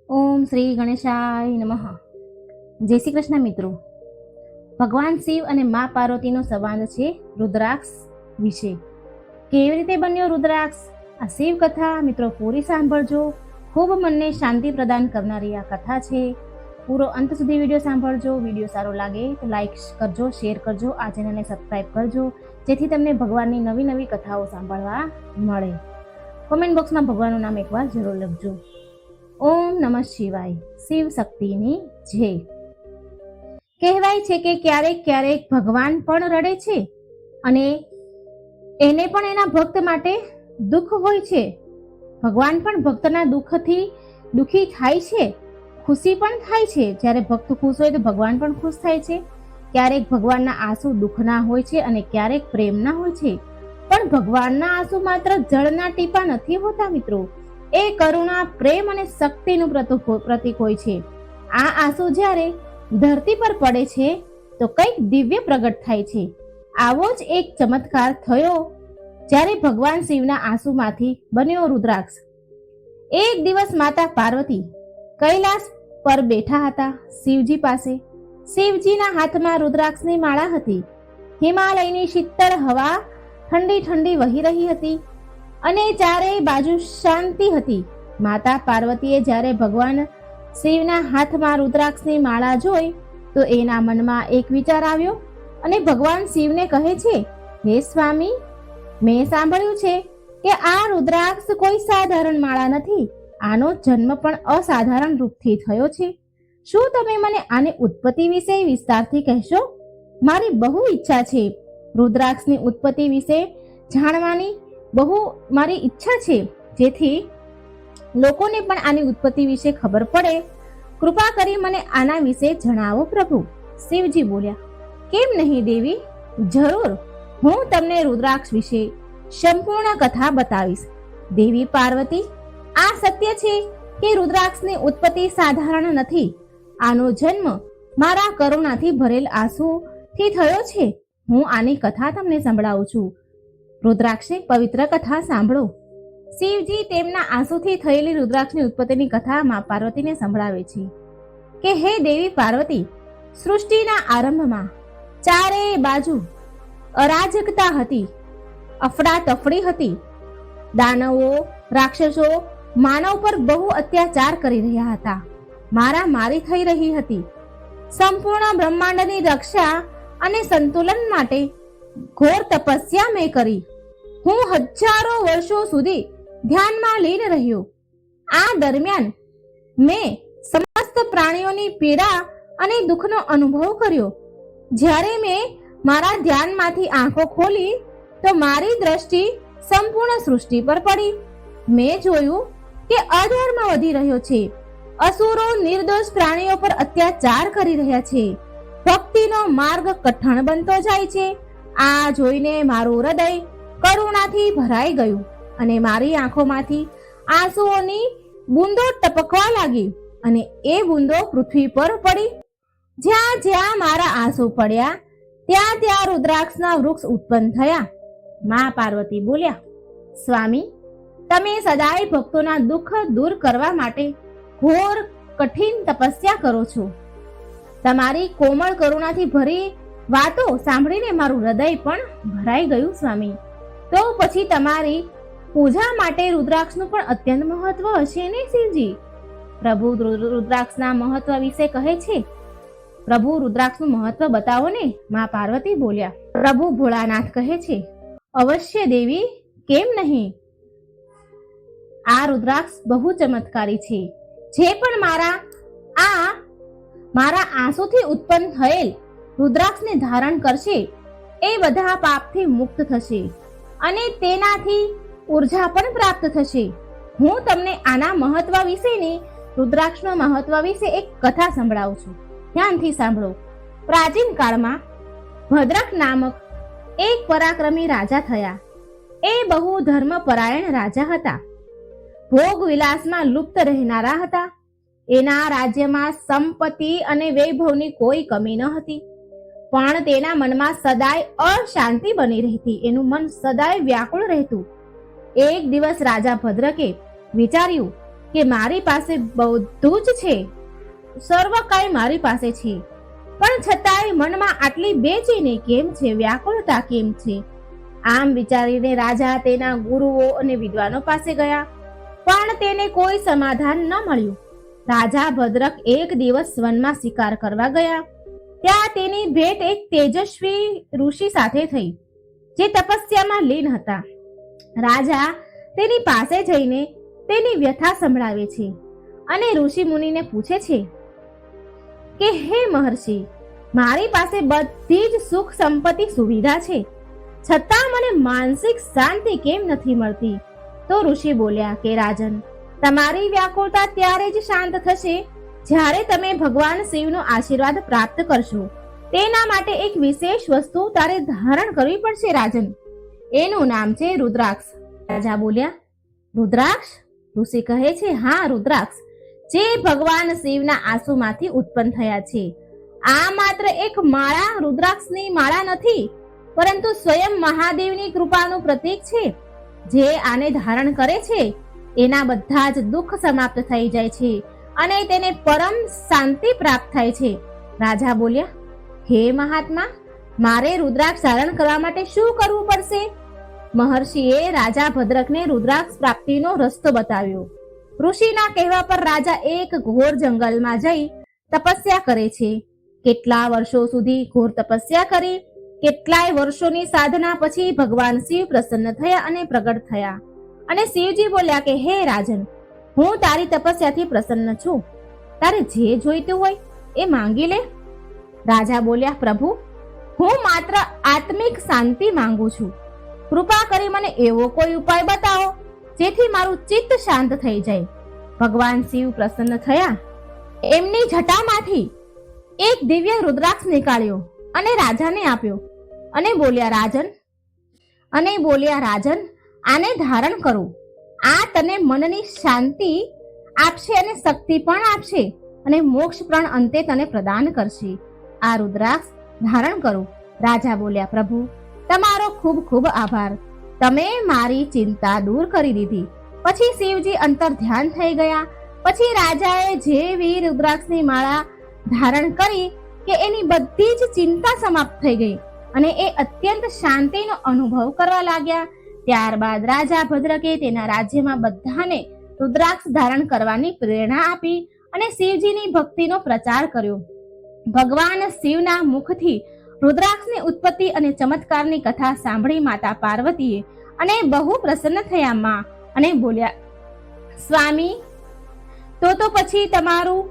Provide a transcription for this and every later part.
ઓમ શ્રી ગણેશાય નમઃ. જય શ્રી કૃષ્ણ મિત્રો. ભગવાન શિવ અને મા પાર્વતીનો સંવાદ છે રુદ્રાક્ષ વિશે. કેવી રીતે બન્યો રુદ્રાક્ષ? આ શિવ કથા મિત્રો પૂરી સાંભળજો. ખૂબ મનને શાંતિ પ્રદાન કરનારી આ કથા છે. પૂરો અંત સુધી વિડીયો સાંભળજો. વિડીયો સારો લાગે તો લાઈક કરજો, શેર કરજો, આ ચેનલને સબસ્ક્રાઈબ કરજો, જેથી તમને ભગવાનની નવી નવી કથાઓ સાંભળવા મળે. કોમેન્ટ બોક્સમાં ભગવાનનું નામ એકવાર જરૂર લખજો. ઓમ નમઃ શિવાય. શિવ શક્તિની જય. કહેવાય છે કે ક્યારેક ક્યારેક ભગવાન પણ રડે છે અને એને પણ એના ભક્ત માટે દુઃખ હોય છે. ભગવાન પણ ભક્તના દુઃખથી દુઃખી થાય છે, ખુશી પણ થાય છે. જ્યારે ભક્ત ખુશ હોય તો ભગવાન પણ ખુશ થાય છે. ક્યારેક ભગવાનના આંસુ દુઃખના હોય છે અને ક્યારેક પ્રેમના હોય છે. પણ ભગવાનના આંસુ માત્ર જળના ટીપા નથી હોતા મિત્રો. એ કરુણા, પ્રેમ અને શક્તિનું પ્રતીક હોય છે. આ આંસુ જ્યારે ધરતી પર પડે છે તો કંઈક દિવ્ય પ્રગટ થાય છે. આવો જ એક ચમત્કાર થયો જ્યારે ભગવાન શિવના આંસુમાંથી બન્યો રુદ્રાક્ષ. એક દિવસ માતા પાર્વતી કૈલાસ પર બેઠા હતા શિવજી પાસે. શિવજીના હાથમાં રુદ્રાક્ષની માળા હતી. હિમાલયની શીતળ હવા ઠંડી ઠંડી વહી રહી હતી અને ચારેય બાજુ શાંતિ હતી. માતા પાર્વતીએ જ્યારે ભગવાન શિવના હાથમાં રુદ્રાક્ષની માળા જોઈ તો એના મનમાં એક વિચાર આવ્યો અને ભગવાન શિવને કહે છે, હે સ્વામી, મેં સાંભળ્યું છે કે આ રુદ્રાક્ષ કોઈ સાધારણ માળા નથી. આનો જન્મ પણ અસાધારણ રૂપથી થયો છે. શું તમે મને આની ઉત્પત્તિ વિશે વિસ્તારથી કહેશો? મારી બહુ ઈચ્છા છે. રુદ્રાક્ષની ઉત્પત્તિ વિશે જાણવાની બહુ મારી ઈચ્છા છે, જેથી લોકોને પણ આની ઉત્પત્તિ વિશે ખબર પડે. કૃપા કરી મને આના વિશે જણાવો પ્રભુ. શિવજી બોલ્યા, કેમ નહીં દેવી, જરૂર, હું તમને રુદ્રાક્ષ વિશે સંપૂર્ણ કથા બતાવીશ. દેવી પાર્વતી, આ સત્ય છે કે રુદ્રાક્ષની ઉત્પત્તિ સાધારણ નથી. આનો જન્મ મારા કરુણાથી ભરેલ આંસુથી થયો છે. હું આની કથા તમને સંભળાવું છું. રુદ્રાક્ષની પવિત્ર કથા સાંભળો. શિવજી તેમના આંસુથી થયેલી રુદ્રાક્ષની ઉત્પત્તિની કથા મા પાર્વતીને સંભળાવે છે કે હે દેવી પાર્વતી, સૃષ્ટિના આરંભમાં ચારે બાજુ અરાજકતા હતી, અફડાતફડી હતી. દાનવો, રાક્ષસો માનવ પર બહુ અત્યાચાર કરી રહ્યા હતા. મારામારી થઈ રહી હતી. સંપૂર્ણ બ્રહ્માંડની રક્ષા અને સંતુલન માટે ઘોર તપસ્યા મેં કરી. હું હજારો વર્ષો સુધી ધ્યાનમાં લીન રહ્યો. આ દરમિયાન મેં સમસ્ત પ્રાણીઓની પીડા અને દુઃખનો અનુભવ કર્યો. જ્યારે મેં મારા ધ્યાનમાંથી આંખો ખોલી તો મારી દ્રષ્ટિ સંપૂર્ણ સૃષ્ટિ પર પડી. મેં જોયું કે અધર્મ વધી રહ્યો છે. અસુરો નિર્દોષ પ્રાણીઓ પર અત્યાચાર કરી રહ્યા છે. ભક્તિનો માર્ગ કઠણ બનતો જાય છે. આ જોઈને મારું હૃદય કરુણાથી ભરાઈ ગયું અને મારી આંખોમાંથી આંસુઓની બૂંદો ટપકવા લાગી અને એ બૂંદો પૃથ્વી પર પડી. જ્યાં જ્યાં મારા આંસુ પડ્યા ત્યાં ત્યાં રુદ્રાક્ષના વૃક્ષ ઉત્પન્ન થયા. મા પાર્વતી બોલ્યા, સ્વામી, તમે સદાય ભક્તોના દુઃખ દૂર કરવા માટે ઘોર કઠિન તપસ્યા કરો છો. તમારી કોમળ કરુણાથી ભરી વાતો સાંભળીને મારું હૃદય પણ ભરાઈ ગયું સ્વામી. તો પછી તમારી પૂજા માટે રુદ્રાક્ષનું પણ અત્યંત મહત્વ હશે ને શિવજી? પ્રભુ રુદ્રાક્ષના મહત્વ વિશે કહે છે. પ્રભુ રુદ્રાક્ષનું મહત્વ બતાવો ને, મા પાર્વતી બોલ્યા. પ્રભુ ભોળાનાથ કહે છે, અવશ્ય દેવી, કેમ નહીં. આ રુદ્રાક્ષ બહુ ચમત્કારી છે. જે પણ મારા આંસુથી ઉત્પન્ન થયેલ રુદ્રાક્ષને ધારણ કરશે એ બધા પાપથી મુક્ત થશે અને તેનાથી ઉર્જા પણ પ્રાપ્ત થશે. હું તમને આના મહત્વ વિશેની, રુદ્રાક્ષના મહત્વ વિશે એક કથા સંભળાવું છું. ધ્યાનથી સાંભળો. પ્રાચીન કાળમાં ભદ્રક નામક એક પરાક્રમી રાજા થયા. એ બહુ ધર્મપરાયણ રાજા હતા. ભોગ વિલાસમાં લુપ્ત રહેનારા હતા. એના રાજ્યમાં સંપત્તિ અને વૈભવની કોઈ કમી ન હતી, પણ તેના મનમાં સદાય અશાંતિ બની રહેતી. એનું મન સદાય વ્યાકુળ રહેતું. એક દિવસ રાજા ભદ્રકે વિચાર્યું કે મારી પાસે બધું જ છે, સર્વ કાંઈ મારી પાસે છે, પણ છતાંય મનમાં આટલી બેચેની કેમ છે, વ્યાકુળતા કેમ છે? આમ વિચારીને રાજા તેના ગુરુઓ અને વિદ્વાનો પાસે ગયા, પણ તેને કોઈ સમાધાન ન મળ્યું. રાજા ભદ્રક એક દિવસ વનમાં શિકાર કરવા ગયા. ત્યાં તેની ભેટ એક તેજસ્વી ઋષિ સાથે થઈ, જે તપસ્યામાં લીન હતા. રાજા તેની પાસે જઈને તેની વ્યથા સંભળાવે છે અને ઋષિ મુનિને પૂછે છે કે હે મહર્ષિ, મારી પાસે બધી જ સુખ સંપત્તિ સુવિધા છે, છતાં મને માનસિક શાંતિ કેમ નથી મળતી? તો ઋષિ બોલ્યા કે રાજન, તમારી વ્યાકુળતા ત્યારે જ શાંત થશે જ્યારે તમે ભગવાન શિવનો આશીર્વાદ પ્રાપ્ત કરશો. તેના માટે એક વિશેષ વસ્તુ તારે ધારણ કરવી પડશે રાજન. એનું નામ છે રુદ્રાક્ષ. રાજા બોલ્યા, રુદ્રાક્ષ? ઋષિ કહે છે, હા, રુદ્રાક્ષ, જે ભગવાન શિવના આંસુમાંથી ઉત્પન્ન થયા છે. આ માત્ર એક માળા, રુદ્રાક્ષની માળા નથી, પરંતુ સ્વયં મહાદેવની કૃપાનું પ્રતીક છે. જે આને ધારણ કરે છે એના બધા જ દુઃખ સમાપ્ત થઈ જાય છે અને તેને પરમ શાંતિ પ્રાપ્ત થાય છે. રાજા બોલ્યા, હે મહાત્મા, મારે રુદ્રાક્ષ ધારણ કરવા માટે શું કરવું પડશે? મહર્ષિએ રાજા ભદ્રકને રુદ્રાક્ષ પ્રાપ્તિનો રસ્તો બતાવ્યો. ઋષિના કહેવા પર રાજા એક ઘોર જંગલમાં જઈ તપસ્યા કરે છે. કેટલા વર્ષો સુધી ઘોર તપસ્યા કરી. કેટલાય વર્ષોની સાધના પછી ભગવાન શિવ પ્રસન્ન થયા અને પ્રગટ થયા. અને શિવજી બોલ્યા કે હે રાજન, હું તારી તપસ્યાથી પ્રસન્ન છું, તારે જે જોઈતું હોય એ માંગી લે. રાજા બોલ્યા, પ્રભુ, હું માત્ર આત્મિક શાંતિ માંગુ છું. કૃપા કરી મને એવો કોઈ ઉપાય બતાવો જેથી મારું ચિત્ત શાંત થઈ જાય. ભગવાન શિવ પ્રસન્ન થયા. એમની જટામાંથી એક દિવ્ય રુદ્રાક્ષ નીકાળ્યો અને રાજાને આપ્યો અને બોલ્યા, રાજન, આને ધારણ કરો. આ તને મનની શાંતિ આપશે અને શક્તિ પણ આપશે અને મોક્ષ પણ અંતે તને પ્રદાન કરશે. આ રુદ્રાક્ષ ધારણ કરો. રાજા બોલ્યા, પ્રભુ, તમારો ખૂબ ખૂબ આભાર. તમે મારી ચિંતા દૂર કરી દીધી. પછી શિવજી અંતર ધ્યાન થઈ ગયા. પછી રાજાએ જેવી રુદ્રાક્ષની માળા ધારણ કરી કે એની બધી જ ચિંતા સમાપ્ત થઈ ગઈ અને એ અત્યંત શાંતિનો અનુભવ કરવા લાગ્યા. ત્યારબાદ રાજા ભદ્રકે તેના રાજ્યમાં બધાને રુદ્રાક્ષ ધારણ કરવાની પ્રેરણા આપી અને શિવજીની ભક્તિનો પ્રચાર કર્યો. ભગવાન શિવના મુખથી રુદ્રાક્ષની ઉત્પત્તિ અને ચમત્કારની કથા સાંભળી માતા પાર્વતીએ અને બહુ પ્રસન્ન થયા માં અને બોલ્યા, સ્વામી, તો પછી તમારું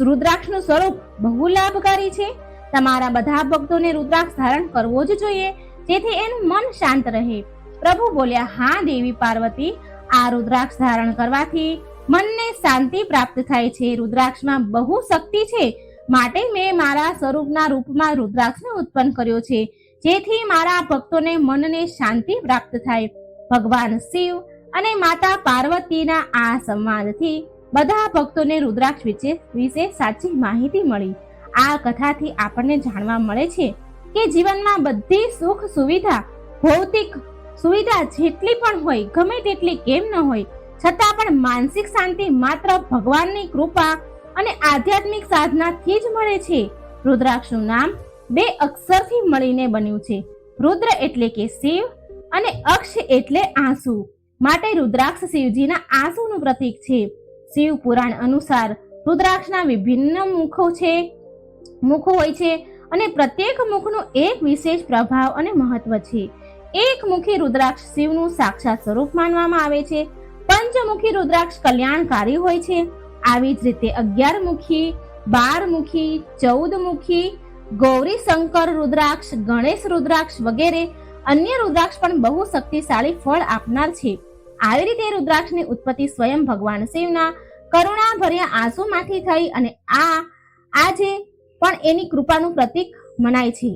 રુદ્રાક્ષનું સ્વરૂપ બહુ લાભકારી છે. તમારા બધા ભક્તોને રુદ્રાક્ષ ધારણ કરવો જ જોઈએ જેથી એનું મન શાંત રહે. પ્રભુ બોલ્યા, હા દેવી પાર્વતી, આ રુદ્રાક્ષ ધારણ કરવાથી મનને શાંતિ પ્રાપ્ત થાય છે. રુદ્રાક્ષમાં બહુ શક્તિ છે, માટે મેં મારા સ્વરૂપના રૂપમાં રુદ્રાક્ષને ઉત્પન્ન કર્યો છે જેથી મારા ભક્તોને મનને શાંતિ પ્રાપ્ત થાય. ભગવાન શિવ અને માતા પાર્વતીના આ સંવાદથી બધા ભક્તોને રુદ્રાક્ષ વિશે સાચી માહિતી મળી. આ કથાથી આપણને જાણવા મળે છે કે જીવનમાં બધી સુખ સુવિધા, ભૌતિક સુવિધા જેટલી પણ હોય, ગમે તેટલી કેમ ન હોય, છતાં પણ માનસિક શાંતિ માત્ર ભગવાનની કૃપા અને આધ્યાત્મિક સાધનાથી જ મળે છે. રુદ્રાક્ષનું નામ 2 અક્ષરથી મળીને બન્યું છે. રુદ્ર એટલે કે શિવ અને અક્ષ એટલે આંસુ, માટે રુદ્રાક્ષ શિવજીના આંસુનું પ્રતીક છે. શિવ પુરાણ અનુસાર રુદ્રાક્ષના વિભિન્ન મુખો હોય છે અને પ્રત્યેક મુખનું એક વિશેષ પ્રભાવ અને મહત્વ છે. એક મુખી રુદ્રાક્ષ શિવનું સાક્ષાત સ્વરૂપ માનવામાં આવે છે. પંચમુખી રુદ્રાક્ષ કલ્યાણકારી હોય છે. આવી જ રીતે 11 મુખી, 12 મુખી, 14 મુખી, ગૌરી શંકર રુદ્રાક્ષ, ગણેશ રુદ્રાક્ષ વગેરે અન્ય રુદ્રાક્ષ પણ બહુ શક્તિશાળી ફળ આપનાર છે. આવી રીતે રુદ્રાક્ષની ઉત્પત્તિ સ્વયં ભગવાન શિવના કરુણાભર્યા આંસુમાંથી થઈ અને આજે પણ એની કૃપાનું પ્રતીક મનાય છે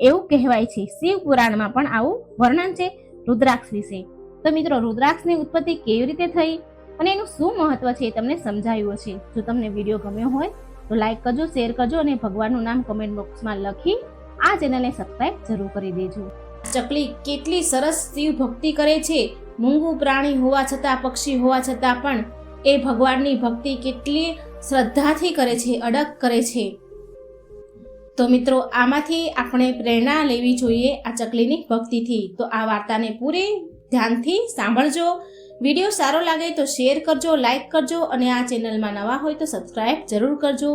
એવું કહેવાય છે. શિવ પુરાણમાં પણ આવું વર્ણન છે રુદ્રાક્ષ વિશે. તો મિત્રો, રુદ્રાક્ષની ઉત્પત્તિ કેવી રીતે થઈ અને એનું શું મહત્વ છે તમને સમજાયું હશે. જો તમને વિડીયો ગમ્યો હોય તો લાઈક કરજો, શેર કરજો અને ભગવાનનું નામ કમેન્ટ બોક્સમાં લખી આ ચેનલને સબસ્ક્રાઇબ જરૂર કરી દેજો. ચકલી કેટલી સરસ શિવ ભક્તિ કરે છે. મૂંગું પ્રાણી હોવા છતાં, પક્ષી હોવા છતાં પણ એ ભગવાનની ભક્તિ કેટલી શ્રદ્ધાથી કરે છે, અડગ કરે છે. તો મિત્રો આમાંથી આપણે પ્રેરણા લેવી જોઈએ આ ચકલીની ભક્તિથી. તો આ વાર્તાને પૂરી ધ્યાનથી સાંભળજો. વિડીયો સારો લાગે તો શેર કરજો, લાઈક કરજો અને આ ચેનલમાં નવા હોય તો સબસ્ક્રાઈબ જરૂર કરજો.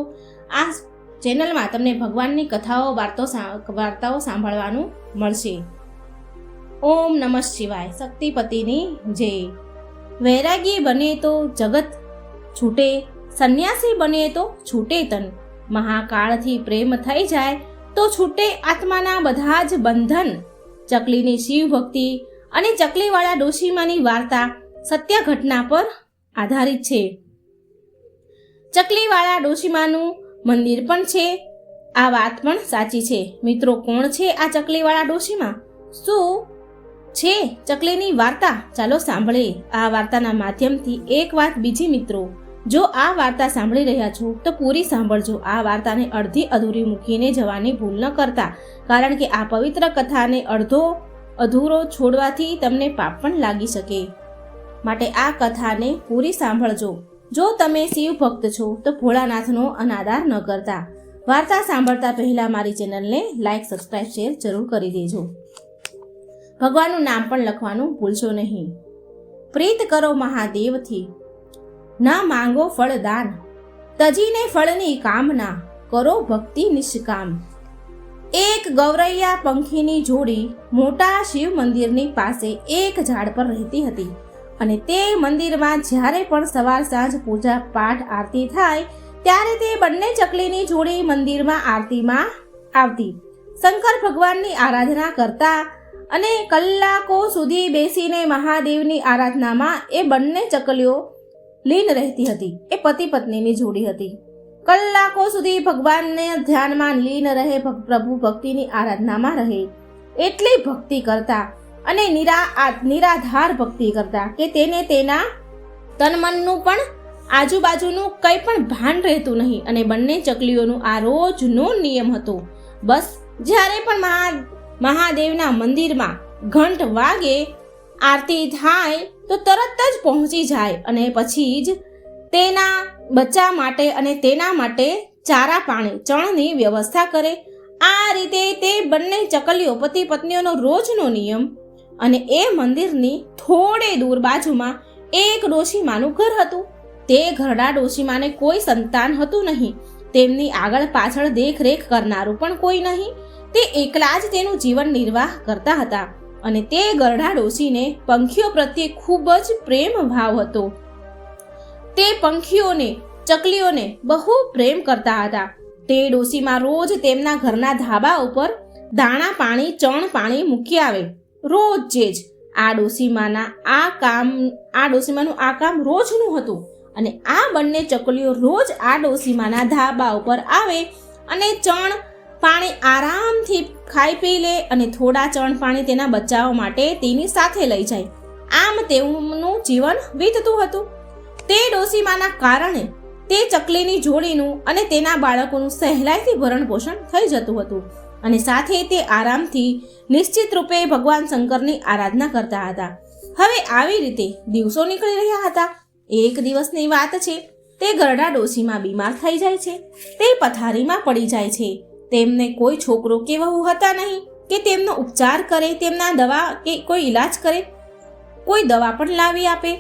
આ ચેનલમાં તમને ભગવાનની કથાઓ વાર્તાઓ સાંભળવાનું મળશે. ઓમ નમઃ શિવાય. શક્તિપતિની જય. વૈરાગી બને તો જગત છૂટે, સંન્યાસી બને તો છૂટે તન. મહાકાળથી પ્રેમ થઈ જાય તો છૂટે આત્માના બધા જ બંધન. ચકલીની શિવ ભક્તિ અને ચકલીવાળા ડોશીમાની વાર્તા સત્ય ઘટના પર આધારિત છે. ચકલીવાળા ડોશીમાનું મંદિર પણ છે, આ વાત પણ સાચી છે. મિત્રો, કોણ છે આ ચકલીવાળા ડોશીમા? શું છે ચકલીની વાર્તા? ચાલો સાંભળીએ. આ વાર્તાના માધ્યમથી એક વાત બીજી મિત્રો, જો આ વાર્તા સાંભળી રહ્યા છો તો પૂરી સાંભળજો. આ વાર્તાને અડધી અધૂરી મૂકીને જવાની ભૂલ ન કરતા, કારણ કે આ પવિત્ર કથાને અધૂરો છોડવાથી તમને પાપ પણ લાગી શકે. માટે આ કથાને પૂરી સાંભળજો. જો તમે શિવ ભક્ત છો તો ભોળાનાથનો અનાદર ન કરતા. વાર્તા સાંભળતા પહેલા મારી ચેનલને લાઈક, સબસ્ક્રાઈબ, શેર જરૂર કરી દેજો. ભગવાનનું નામ પણ લખવાનું ભૂલશો નહીં. પ્રીત કરો મહાદેવથી, ના માંગો ફળ દાન. તજીને ફળની કામના, કરો ભક્તિ નિષ્કામ. એક ગૌરૈયા પંખીની જોડી મોટા શિવ મંદિરની પાસે એક ઝાડ પર રહેતી હતી. અને તે મંદિરમાં જ્યારે પણ સવાર સાંજ પૂજા પાઠ આરતી થાય ત્યારે તે બંને ચકલીની જોડી મંદિરમાં આરતીમાં આવતી, શંકર ભગવાનની આરાધના કરતા અને કલાકો સુધી બેસીને મહાદેવની આરાધનામાં એ બંને ચકલીઓ લીન રહેતી હતી. એ પતિ પત્નીની જોડી હતી. કલાકો સુધી ભગવાનને ધ્યાનમાં લીન રહે, પ્રભુ ભક્તિની આરાધનામાં રહે. એટલી ભક્તિ કરતા અને નિરાધાર ભક્તિ કરતા કે તેને તેના તન મનનું પણ આજુબાજુનું કંઈ પણ ભાન રહેતું નહીં. અને બંને ચકલીઓનું આ રોજનો નિયમ હતો. બસ જ્યારે પણ મહાદેવના મંદિરમાં ઘંટ વાગે, આરતી થાય તો તરત જ પહોંચી જાય અને પછી જ તેના બચ્ચા માટે અને તેના માટે ચારા પાણી, ચણની વ્યવસ્થા કરે. આ રીતે તે બંને ચકલીઓ પતિ પત્નીઓનો રોજનો નિયમ. અને એ મંદિરની થોડે દૂર બાજુમાં એક ડોશીમાનું ઘર હતું. તે ઘરડા ડોશીમાને કોઈ સંતાન હતું નહીં. તેમની આગળ પાછળ દેખરેખ કરનારું પણ કોઈ નહીં. તે એકલા જ તેનું જીવન નિર્વાહ કરતા હતા. અને તે ઘરડા ડોશીને પંખીઓ પ્રત્યે ખૂબ જ પ્રેમ ભાવ હતો. તે પંખીઓને, ચકલીઓને બહુ પ્રેમ કરતા હતા. તે ડોશીમાં રોજ તેમના ઘરના ધાબા ઉપર દાણા પાણી, ચણ પાણી મૂકી આવે. રોજે જ આ ડોશીમાનું આ કામ રોજનું હતું. અને આ બંને ચકલીઓ રોજ આ ડોશીમાના ધાબા ઉપર આવે અને ચણ પાણી આરામથી ખાઈ પી લે અને થોડા ચણ પાણી તેના બચ્ચાઓ માટે તેની સાથે લઈ જાય. આમ તેમનું જીવન વીતતું હતું. તે ડોશીમાના કારણે તે ચકલીની જોડીનું અને તેના બાળકોનું સહેલાઈથી ભરણ પોષણ થઈ જતું હતું. અને સાથે તે આરામથી નિશ્ચિત રૂપે ભગવાન શંકરની આરાધના કરતા હતા. હવે આવી રીતે દિવસો નીકળી રહ્યા હતા. એક દિવસની વાત છે. તે ઘરડા ડોશીમાં બીમાર થઈ જાય છે. તે પથારીમાં પડી જાય છે. તેમને કોઈ છોકરો કે વહુ હતા નહીં કે તેમનો ઉપચાર કરે, તેમના દવા કે કોઈ ઈલાજ કરે, કોઈ દવા પણ લાવી આપે,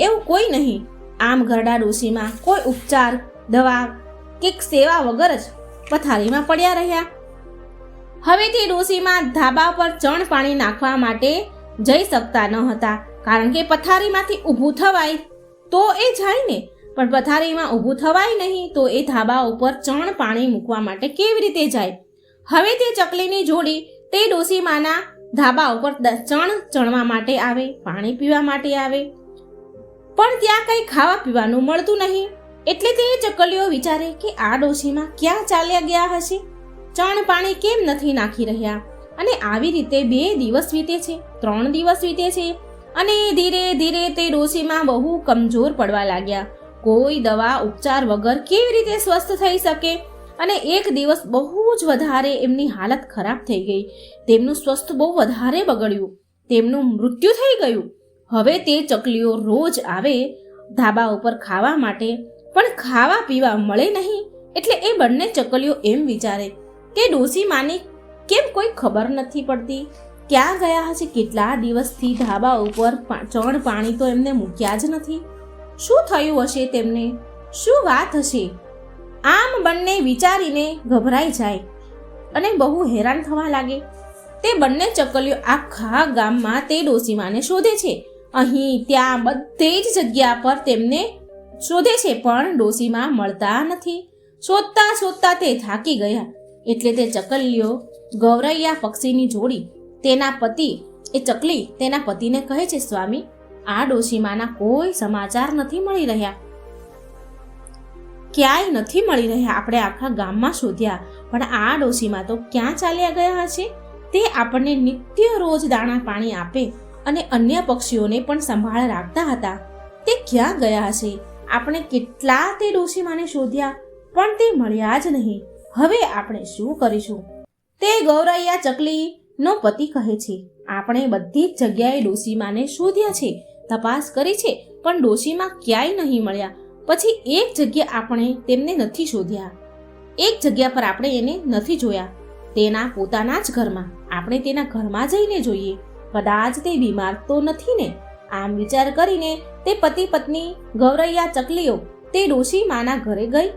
એવું કોઈ નહીં. આમ ઘરડા ડોશીમાં કોઈ ઉપચાર, દવા કે સેવા વગર જ પથારીમાં પડ્યા રહ્યા. હવે તે ડોશીમાં ધાબા પર ચણ પાણી નાખવા માટે જઈ શકતા ન હતા, કારણ કે પથારીમાંથી ઊભું થવાય તો એ જાય ને, પણ પથારીમાં ઊભું થવાય નહીં તો એ ધાબા ઉપર ચણ પાણી મૂકવા માટે કેવી રીતે જાય? હવે તે ચકલીની જોડી તે ડોશીમાના ધાબા ઉપર ચણવા માટે આવે, પાણી પીવા માટે આવે, પણ ત્યાં કંઈ ખાવા પીવાનું મળતું નહીં. એટલે તે ચકલીઓ વિચારે કે આ ડોશીમાં ક્યાં ચાલ્યા ગયા હશે? ચણ પાણી કેમ નથી નાખી રહ્યા? અને આવી રીતે 2 દિવસ વીતે છે, 3 દિવસ વીતે છે અને ધીરે ધીરે તે ડોશીમાં બહુ કમજોર પડવા લાગ્યા. કોઈ દવા ઉપચાર વગર કેવી રીતે સ્વસ્થ થઈ શકે? અને એક દિવસ બહુ જ વધારે એમની હાલત ખરાબ થઈ ગઈ. તેમનું સ્વાસ્થ્ય બહુ વધારે બગડ્યું. તેમનું મૃત્યુ થઈ ગયું. હવે તે ચકલીઓ રોજ આવે, ધાબા ઉપર ખાવા માટે, પણ ખાવા પીવા મળે નહીં. એટલે એ બંને ચકલીઓ એમ વિચારે કે ડોસી માની કેમ કોઈ ખબર નથી પડતી, ક્યાં ગયા હશે? કેટલા દિવસથી ધાબા ઉપર ચણ પાણી તો એમને મૂક્યા જ નથી. શું થયું હશે તેમને? શું વાત હશે? આમ બંને વિચારીને ગભરાઈ જાય અને બહુ હેરાન થવા લાગે. તે બંને ચકલીઓ આખા ગામમાં તે ડોસીમાને શોધે છે. અહીં ત્યાં બધે જ જગ્યા પર તેમને શોધે છે, પણ ડોસીમા મળતા નથી. શોધતા શોધતા તે થાકી ગયા. એટલે તે ચકલીઓ ગૌરૈયા પક્ષીની જોડી તેના પતિ એ ચકલી તેના પતિને કહે છે, સ્વામી, આ ડોસીમાના કોઈ સમાચાર નથી મળી રહ્યા, ક્યાંય નથી મળી રહ્યા. આપણે આખા ગામમાં શોધ્યા, પણ આ ડોસીમા તો ક્યાં ચાલ્યા ગયા હશે? તે આપણને નિત્ય રોજ દાણા પાણી આપે અને અન્ય પક્ષીઓને પણ સંભાળ રાખતા હતા. તે ક્યાં ગયા હશે? આપણે કેટલા તે ડોસીમાને શોધ્યા, પણ તે મળ્યા જ નહીં. હવે આપણે શું કરીશું? તે ગૌરૈયા ચકલીનો પતિ કહે છે, આપણે બધી જ જગ્યાએ ડોસીમાને શોધ્યા છે, તપાસ કરી છે, પણ ડોસીમા ક્યાંય નહીં મળ્યા. પછી એક જગ્યા આપણે તેમને નથી શોધ્યા, એક જગ્યા પર આપણે એને નથી જોયા, તેના પોતાના જ ઘરમાં. આપણે તેના ઘરમાં જઈને જોઈએ, કદાચ તે બીમાર તો નથી ને? આમ વિચાર કરીને તે પતિ પત્ની ગૌરૈયા ચકલીઓ તે ડોસીમાના ઘરે ગઈ,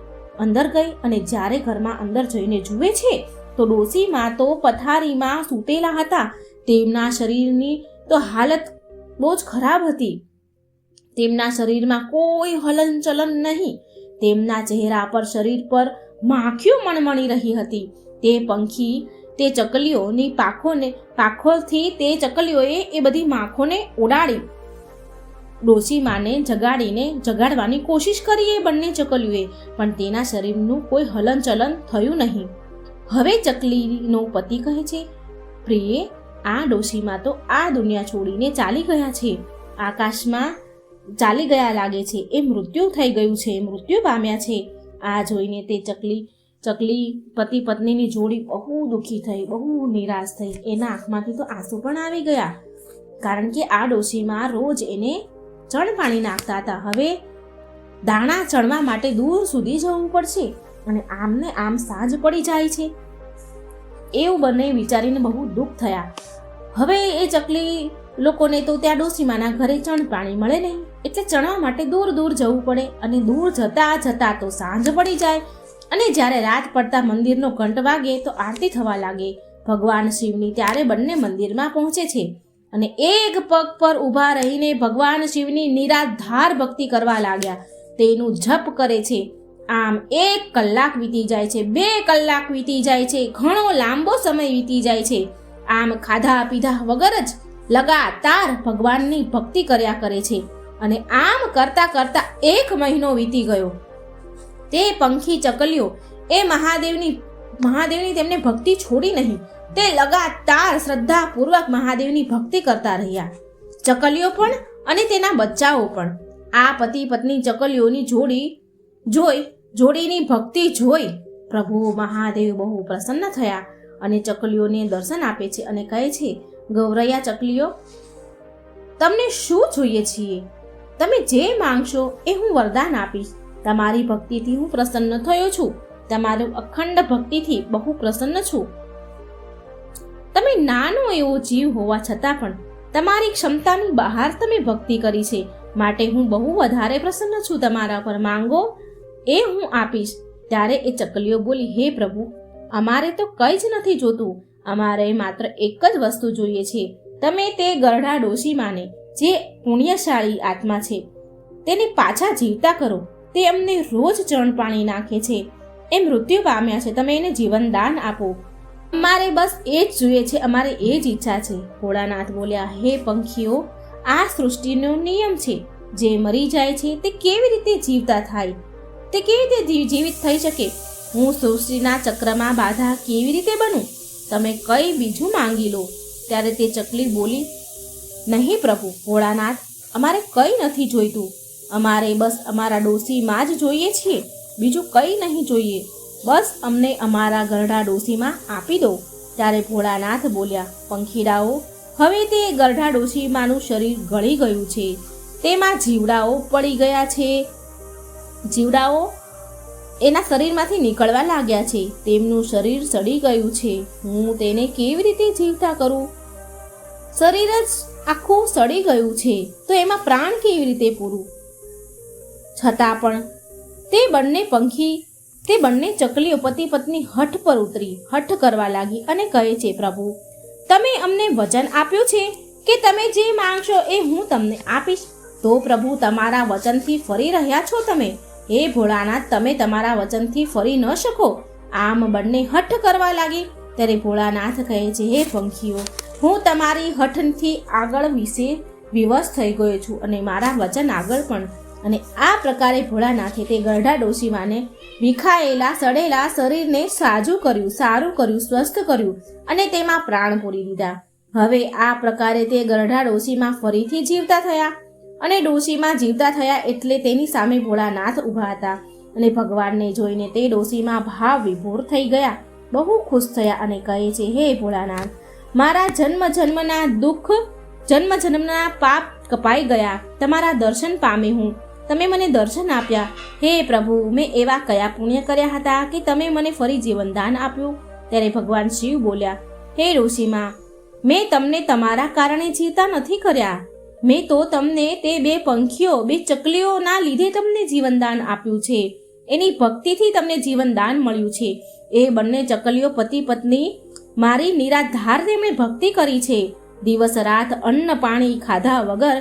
અંદર ગઈ અને જ્યારે ઘરમાં અંદર જઈને જુએ છે તો ડોસીમા તો પથારીમાં સૂતેલા હતા. તેમના શરીરની તો હાલત બહુ જ ખરાબ હતી. તેમના શરીરમાં કોઈ હલનચલન નહીં. તેમના ચહેરા પર, શરીર પર માખીઓ મણમણી રહી હતી. તે પંખી તે ચકલીઓની પાંખોથી તે ચકલીઓએ એ બધી માખોને ઉડાડી ડોસીમાને જગાડવાની કોશિશ કરી એ બંને ચકલીઓએ, પણ તેના શરીરનું કોઈ હલનચલન થયું નહીં. હવે ચકલીનો પતિ કહે છે, પ્રિયે, આ ડોસીમા તો આ દુનિયા છોડીને ચાલી ગયા છે, આકાશમાં ચાલી ગયા લાગે છે. એ મૃત્યુ થઈ ગયું છે, મૃત્યુ પામ્યા છે. આ જોઈને તે ચકલી પતિ પત્નીની જોડી બહુ દુઃખી થઈ, બહુ નિરાશ થઈ. એના આંખમાંથી તો આંસુ પણ આવી ગયા, કારણ કે આ ડોસીમાં રોજ એને ચણ પાણી નાખતા હતા. હવે દાણા ચણવા માટે દૂર સુધી જવું પડશે અને આમને આમ સાંજ પડી જાય છે. એવું બંને વિચારીને બહુ દુઃખ થયા. હવે એ ચકલી લોકોને તો ત્યાં ડોસીમાના ઘરે ચણ પાણી મળે નહીં, એટલે ચણવા માટે દૂર દૂર જવું પડે અને દૂર જતા જતા તો સાંજ પડી જાય. અને જ્યારે રાત પડતા મંદિરનો ઘંટ વાગે તો આરતી થવા લાગે ભગવાન શિવની. ત્યારે બંને મંદિરમાં પહોંચે છે અને એક પગ પર ઊભા રહીને ભગવાન શિવની નિરાધાર ભક્તિ કરવા લાગ્યા. તેનું જપ કરે છે. આમ 1 કલાક વીતી જાય છે, 2 કલાક વીતી જાય છે, ઘણો લાંબો સમય વીતી જાય છે. આમ ખાધા પીધા વગર જ લગાતાર ભગવાનની ભક્તિ કર્યા કરે છે. અને આમ કરતા કરતા 1 મહિનો વીતી ગયો. તે પંખી ચકલીઓ એ મહાદેવની તેમને ભક્તિ છોડી નહીં. તે લગાતાર શ્રદ્ધાપૂર્વક મહાદેવની ભક્તિ કરતા રહ્યા, ચકલીઓ પણ અને તેના બચ્ચાઓ પણ. આ પતિ પત્ની ચકલીઓની જોડીની ભક્તિ જોઈ પ્રભુ મહાદેવ બહુ પ્રસન્ન થયા અને ચકલીઓને દર્શન આપે છે અને કહે છે, ગૌરૈયા ચકલીઓ, તમને શું જોઈએ છીએ? તમે જે માંગશો એ હું વરદાન આપીશ. તમારી ભક્તિથી હું પ્રસન્ન થયો છું, તમારું અખંડ ભક્તિથી બહુ પ્રસન્ન છું. તમે નાનો એવો જીવ હોવા છતાં પણ તમારી ક્ષમતાની બહાર તમે ભક્તિ કરી છે, માટે હું બહુ વધારે પ્રસન્ન છું. તમારા પર માંગો એ હું આપીશ. ત્યારે એ ચકલીઓ બોલી, હે પ્રભુ, અમારે તો કંઈ જ નથી જોતું, અમારે માત્ર એક જ વસ્તુ જોઈએ છે. તમે તે ગરડા ડોશીમાને, જે પુણ્યશાળી આત્મા છે, તેને પાછા જીવતા કરો. તે અમને રોજ ચણ પાણી નાખે છે, એ મૃત્યુ પામ્યા છે, તમે એને જીવનદાન આપો. અમારે બસ એ જ જોઈએ છે, અમારે એ જ ઈચ્છા છે. ભોળાનાથ બોલ્યા, હે પંખીઓ, આ સૃષ્ટિનો નિયમ છે. જે મરી જાય છે તે કેવી રીતે જીવતા થાય? તે કેવી રીતે જીવિત થઈ શકે? હું સૃષ્ટિના ચક્રમાં બાધા કેવી રીતે બનું? તમે કંઈ બીજું માંગી લો. ત્યારે તે ચકલી બોલી, નહીં પ્રભુ ભોળાનાથ, અમારે કંઈ નથી જોઈતું. અમારે બસ અમારા ડોશીમાં જ જોઈએ છીએ, બીજું કંઈ નહીં જોઈએ. બસ અમને અમારા ગરડા ડોશીમાં આપી દો. ત્યારે ભોળાનાથ બોલ્યા, પંખીડાઓ, હવે તે ગરડા ડોશીમાનું શરીર ગળી ગયું છે, તેમાં જીવડાઓ પડી ગયા છે. જીવડાઓ એના શરીરમાંથી નીકળવા લાગ્યા છે. તેમનું શરીર સડી ગયું છે. હું તેને કેવી રીતે જીવતા કરું? શરીર જ આખું સડી ગયું છે તો એમાં પ્રાણ કેવી રીતે પૂરું? છતાં પણ તે બંને ચકલીઓ પતિ પત્ની હઠ પર ઉતરી હઠ કરવા લાગી અને કહે છે, પ્રભુ, તમે અમને વચન આપ્યું છે કે તમે જે માંગશો એ હું તમને આપીશ. તો પ્રભુ, તમારા વચનથી ફરી રહ્યા છો તમે. હે ભોળાનાથ, તમે તમારા વચનથી ફરી ન શકો. આમ બંને હઠ કરવા લાગી. ત્યારે ભોળાનાથ કહે છે, હે પંખીઓ, હું તમારી હઠથી આગળ વિશે વિવશ થઈ ગયો છું અને મારા વચન આગળ પણ. અને આ પ્રકારે ભોળાનાથે તે ગરડા ડોશીમાને વિખાયેલા સડેલા શરીરને સારું કર્યું, સ્વસ્થ કર્યું અને તેમાં પ્રાણ પૂરી દીધા. હવે આ પ્રકારે તે ગરડા ડોશીમાં ફરીથી જીવતા થયા. અને ડોશીમાં જીવતા થયા એટલે તેની સામે ભોળાનાથ ઊભા હતા. અને ભગવાનને જોઈને તે ડોશીમાં ભાવ વિભોર થઈ ગયા, બહુ ખુશ થયા અને કહે છે, હે ભોળાનાથ, મારા જન્મ જન્મના પાપ કપાઈ ગયા. તમારા દર્શન પામી હું. તમે મને દર્શન આપ્યા. હે પ્રભુ, મેં એવા કયા પુણ્ય કર્યા હતા કે તમે મને ફરી જીવનદાન આપ્યું? ત્યારે ભગવાન શિવ બોલ્યા, હે ડોશીમા, મેં તમને તમારા કારણે જીવતા નથી કર્યા. મેં તો તમને તે બે ચકલીઓના લીધે તમને જીવનદાન આપ્યું છે. એની ભક્તિથી તમને જીવનદાન મળ્યું છે. એ બંને ચકલીઓ પતિ પત્ની મારી નિરાધાર તેમણે ભક્તિ કરી છે. દિવસ રાત અન્ન પાણી ખાધા વગર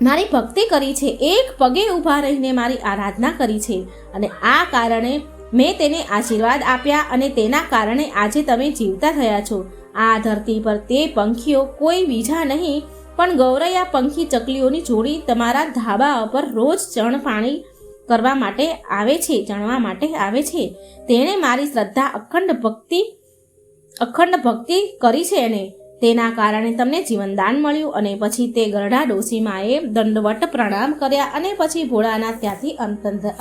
મારી ભક્તિ કરી છે. એક પગે ઊભા રહીને મારી આરાધના કરી છે. અને આ કારણે મેં તેને આશીર્વાદ આપ્યા અને તેના કારણે આજે તમે જીવતા થયા છો. આ ધરતી પર તે પંખીઓ કોઈ બીજા નહીં પણ ગૌરૈયા પંખી ચકલીઓની જોડી તમારા ધાબા પર રોજ ચણવા માટે આવે છે. તેણે મારી શ્રદ્ધા અખંડ ભક્તિ કરી છે અને તેના કારણે તમને જીવનદાન મળ્યું. અને પછી તે ગરડા ડોશીમાએ દંડવટ પ્રણામ કર્યા અને પછી ભોળાનાથ ત્યાંથી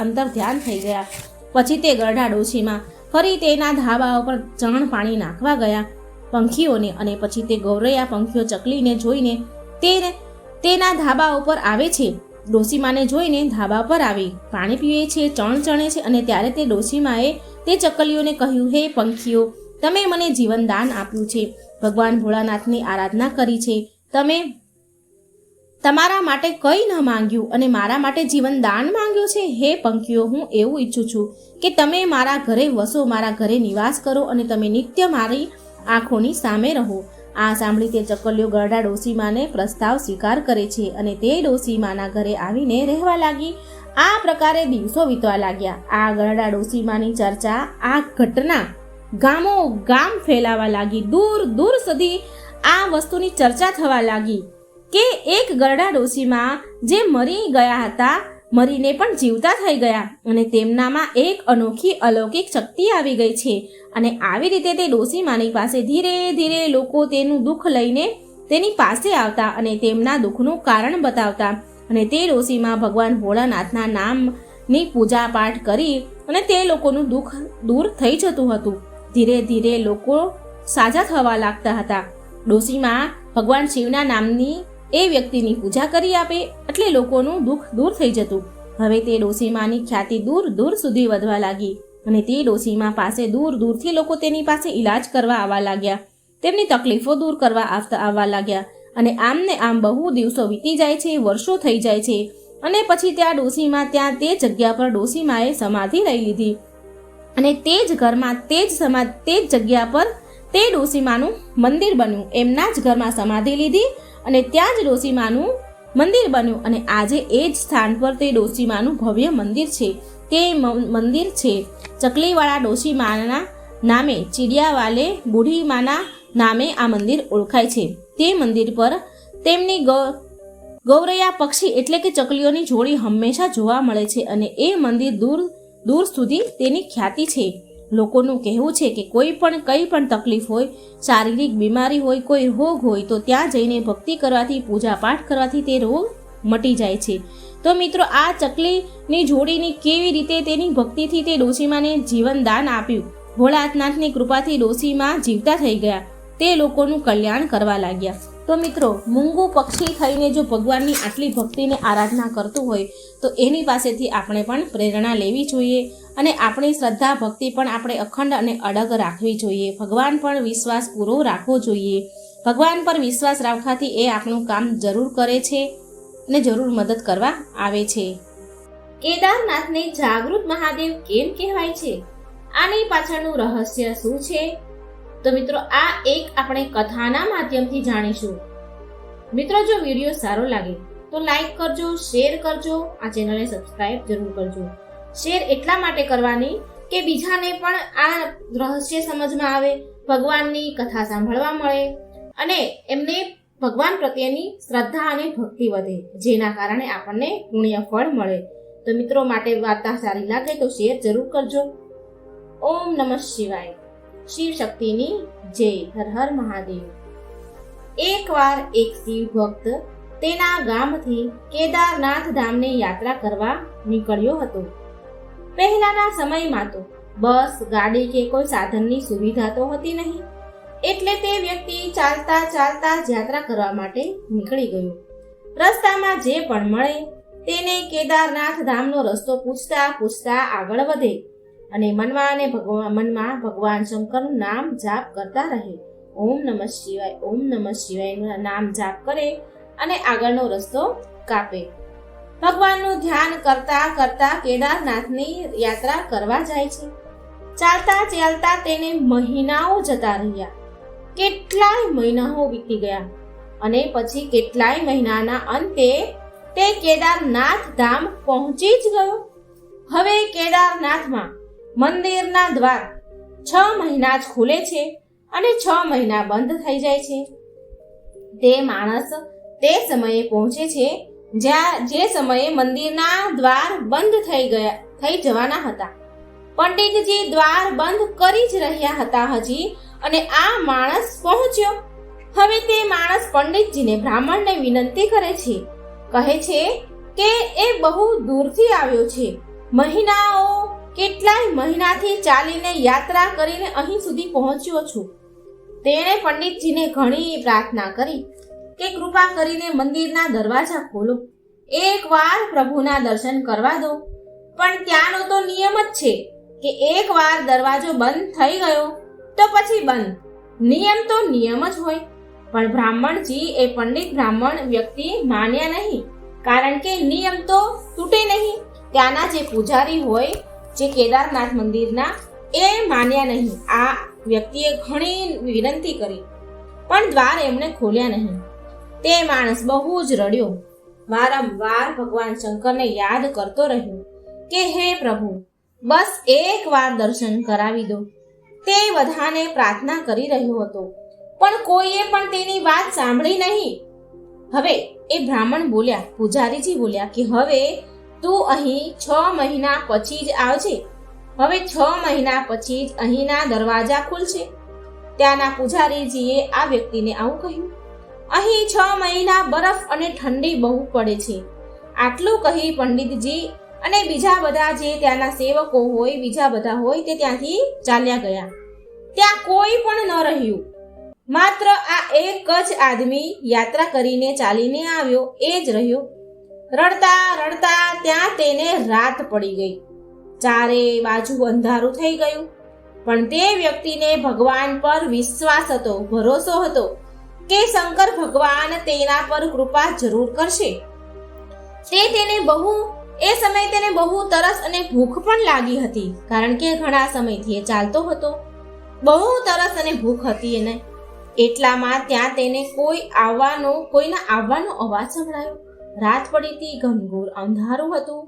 અંતર્ધ્યાન થઈ ગયા. પછી તે ગરડા ડોશીમા ફરી તેના ધાબા ઉપર ચણ પાણી નાખવા ગયા પંખીઓને. અને પછી તે ગૌરૈયા પંખીઓ ચકલીને જોઈને તેના ધાબા ઉપર આવે છે. ડોશીમાને જોઈને ધાબા પર આવી પાણી પીવે છે, ચણ ચણે છે. અને ત્યારે તે ડોશીમાએ તે ચકલીઓને કહ્યું, હે પંખીઓ, તમે મને જીવનદાન આપ્યું છે. ભગવાન ભોળાનાથની આરાધના કરી છે. તમે તમારા માટે કંઈ ન માંગ્યું અને મારા માટે જીવનદાન માંગ્યું છે. હે પંખીઓ, હું એવું ઈચ્છું છું કે તમે મારા ઘરે વસો, મારા ઘરે નિવાસ કરો અને તમે નિત્ય મારી આંખોની સામે રહો. આ સાંભળી તે ચકલીઓ ગરડા ડોશીમાને પ્રસ્તાવ સ્વીકાર કરે છે અને તે ડોશીમાના ઘરે આવીને રહેવા લાગી. આ પ્રકારે દિવસો વીતવા લાગ્યા. આ ગરડા ડોશીમાની ચર્ચા, આ ઘટના ગામ ફેલાવા લાગી. દૂર દૂર સુધી આ વસ્તુની ચર્ચા થવા લાગી કે એક ગરડા ડોશીમા જે મરી ગયા હતા, મરીને પણ જીવતા થઈ ગયા અને તેમનામાં એક અનોખી અલૌકિક શક્તિ આવી ગઈ છે. અને આવી રીતે તે ડોશીમાની પાસે ધીરે ધીરે લોકો તેનું દુઃખ લઈને તેની પાસે આવતા અને તેમના દુઃખનું કારણ બતાવતા. અને તે ડોશીમા ભગવાન ભોળાનાથના નામની પૂજા પાઠ કરી અને તે લોકોનું દુઃખ દૂર થઈ જતું હતું. ધીરે ધીરે લોકો સાજા થવા લાગતા હતા. ડોશીમા ભગવાન શિવના નામની એ વ્યક્તિની પૂજા કરી આપે એટલે લોકોનું દુઃખ દૂર થઈ જતું. હવે તે ડોશીમાની ખ્યાતિ દૂર દૂર સુધી વધવા લાગી અને તે ડોશીમા પાસે દૂર દૂરથી લોકો તેની પાસે ઈલાજ કરવા આવવા લાગ્યા. તેમની તકલીફો દૂર કરવા આવવા લાગ્યા. અને આમને આમ બહુ દિવસો વીતી જાય છે, વર્ષો થઈ જાય છે. અને પછી તે જગ્યા પર ડોશીમાએ સમાધિ લઈ લીધી. અને તે જ ઘરમાં તે જ જગ્યા પર તે ડોશીમાનું મંદિર બન્યું. એમના જ ઘરમાં સમાધિ લીધી અને ત્યાં જ ડોશીમાનું મંદિર બન્યું. અને આજે એ જ સ્થાન પર તે ડોશીમાનું ભવ્ય મંદિર છે. તે મંદિર છે ચકલીવાળા ડોશીમાના નામે, ચીડિયાવાલે બુઢીમાના નામે આ મંદિર ઓળખાય છે. તે મંદિર પર તેમની ગૌરૈયા પક્ષી એટલે કે ચકલીઓની જોડી હંમેશા જોવા મળે છે. અને એ મંદિર દૂર દૂર સુધી તેની ખ્યાતિ છે. લોકોનું કહેવું છે કે કંઈ પણ તકલીફ હોય, શારીરિક બીમારી હોય, કોઈ રોગ હોય તો ત્યાં જઈને ભક્તિ કરવાથી, પૂજા પાઠ કરવાથી તે રોગ મટી જાય છે. તો મિત્રો, આ ચકલીની જોડીની કેવી રીતે તેની ભક્તિથી તે ડોશીમાને જીવનદાન આપ્યું. ભોળાનાથની કૃપાથી ડોશીમા જીવતા થઈ ગયા. તે લોકોનું કલ્યાણ કરવા લાગ્યા. તો મિત્રો, મૂંગું પક્ષી થઈને જો ભગવાનની આટલી ભક્તિને આરાધના કરતું હોય તો એની પાસેથી આપણે પણ પ્રેરણા લેવી જોઈએ અને આપણી શ્રદ્ધા ભક્તિ પણ આપણે અખંડ અને અડગ રાખવી જોઈએ. ભગવાન પર વિશ્વાસ પૂરો રાખવો જોઈએ. ભગવાન પર વિશ્વાસ રાખવાથી એ આપણું કામ જરૂર કરે છે અને જરૂર મદદ કરવા આવે છે. કેદારનાથને જાગૃત મહાદેવ કેમ કહેવાય છે? આની પાછળનું રહસ્ય શું છે? તો મિત્રો, આ એક આપણે કથાના માધ્યમથી જાણીશું. મિત્રો, જો વિડીયો સારો લાગે તો લાઈક કરજો, શેર કરજો, આ ચેનલને સબસ્ક્રાઇબ જરૂર કરજો. શેર એટલા માટે કરવાની કે બીજાને પણ આ રહસ્ય સમજમાં આવે, ભગવાનની કથા સાંભળવા મળે અને એમને ભગવાન પ્રત્યેની શ્રદ્ધા અને ભક્તિ વધે, જેના કારણે આપણને પુણ્ય ફળ મળે. તો મિત્રો, માટે વાર્તા સારી લાગે તો શેર જરૂર કરજો. ઓમ નમઃ શિવાય. શિવ શક્તિની જય. હર હર મહાદેવ. એકવાર એક શિવ ભક્ત તેના ગામથી કેદારનાથ ધામને યાત્રા કરવા નીકળ્યો હતો. પહેલાના સમયમાં તો બસ, ગાડી કે કોઈ સાધનની સુવિધા તો હતી નહીં, એટલે તે વ્યક્તિ ચાલતા ચાલતા યાત્રા કરવા માટે નીકળી ગયો. રસ્તામાં જે પણ મળે તેને કેદારનાથ ધામનો રસ્તો પૂછતા પૂછતા આગળ વધે અને મનમાં ભગવાન શંકરનું નામ જાપ કરતા રહે. ઓમ નમઃ શિવાય, ઓમ નમઃ શિવાય નામ જાપ કરે અને આગળનો રસ્તો કાપે. ભગવાનનું ધ્યાન કરતા કરતા કેદારનાથની યાત્રા કરવા જાય છે. ચાલતા ચાલતા તેને મહિનાઓ જતા રહ્યા. કેટલાય મહિનાઓ વીતી ગયા અને પછી કેટલાય મહિનાના અંતે તે કેદારનાથ ધામ પહોંચી જ ગયો. હવે કેદારનાથમાં મંદિરના દ્વાર 6 મહિના જ ખુલે છે અને 6 મહિના બંધ થઈ જાય છે. તે માણસ તે સમયે પહોંચે છે જે સમયે મંદિરના દ્વાર બંધ થઈ જવાના હતા. પંડિતજી દ્વાર બંધ કરી જ રહ્યા હતા હજી, અને આ માણસ પહોંચ્યો. હવે તે માણસ પંડિતજીને, બ્રાહ્મણને વિનંતી કરે છે, કહે છે કે એ બહુ દૂરથી આવ્યો છે. કેટલાય મહિનાથી ચાલીને યાત્રા કરીને અહીં સુધી પહોંચ્યો છું. તેણે પંડિતજીને ઘણી પ્રાર્થના કરી કે કૃપા કરીને મંદિરના દરવાજા ખોલો, એકવાર પ્રભુના દર્શન કરવા દો. પણ ત્યાંનો તો નિયમ જ છે કે એકવાર દરવાજો બંધ થઈ ગયો તો પછી બંધ. નિયમ તો નિયમ જ હોય. પણ બ્રાહ્મણજી, એ પંડિત બ્રાહ્મણ વ્યક્તિ માન્યા નહીં, કારણ કે નિયમ તો તૂટે નહીં. ત્યાંના જે પૂજારી હોય, જે કેદારનાથ મંદિરના, એ માન્યા નહીં. આ વ્યક્તિએ ઘણી વિનંતી કરી પણ દ્વાર એમણે ખોલ્યા નહીં. તે માણસ બહુ જ રડ્યો. વારંવાર ભગવાન શંકરને યાદ કરતો રહ્યો કે હે પ્રભુ, બસ એકવાર દર્શન કરાવી દો. તે બધાને પ્રાર્થના કરી રહ્યો હતો, પણ કોઈએ પણ તેની વાત સાંભળી નહીં. હવે એ બ્રાહ્મણ બોલ્યા, પૂજારીજી બોલ્યા કે હવે તું અહીં 6 મહિના પછી જ આવજે. હવે 6 મહિના પછી જ અહીંના દરવાજા ખુલશે. ત્યાંના પૂજારીજીએ આ વ્યક્તિને આવું કહ્યું. અહીં 6 મહિના બરફ અને ઠંડી બહુ પડે છે. આટલું કહી પંડિતજી અને બીજા બધા જે ત્યાંના સેવકો હોય, બીજા બધા હોય, તે ત્યાંથી ચાલ્યા ગયા. ત્યાં કોઈ પણ ન રહ્યું. માત્ર આ એક જ આદમી યાત્રા કરીને ચાલીને આવ્યો, એ જ રહ્યો. રડતા રડતા ત્યાં તેને રાત પડી ગઈ. ચારે બાજુ અંધારું થઈ ગયું. પણ તે વ્યક્તિને ભગવાન પર વિશ્વાસ હતો, ભરોસો હતો કે શંકર ભગવાન તેના પર કૃપા જરૂર કરશે. એ સમયે તેને બહુ તરસ અને ભૂખ પણ લાગી હતી, કારણ કે ઘણા સમયથી એ ચાલતો હતો. બહુ તરસ અને ભૂખ હતી એને. એટલામાં ત્યાં તેને કોઈના આવવાનો અવાજ સંભળાયો. રાત પડી હતી, ઘનઘોર અંધારું હતું,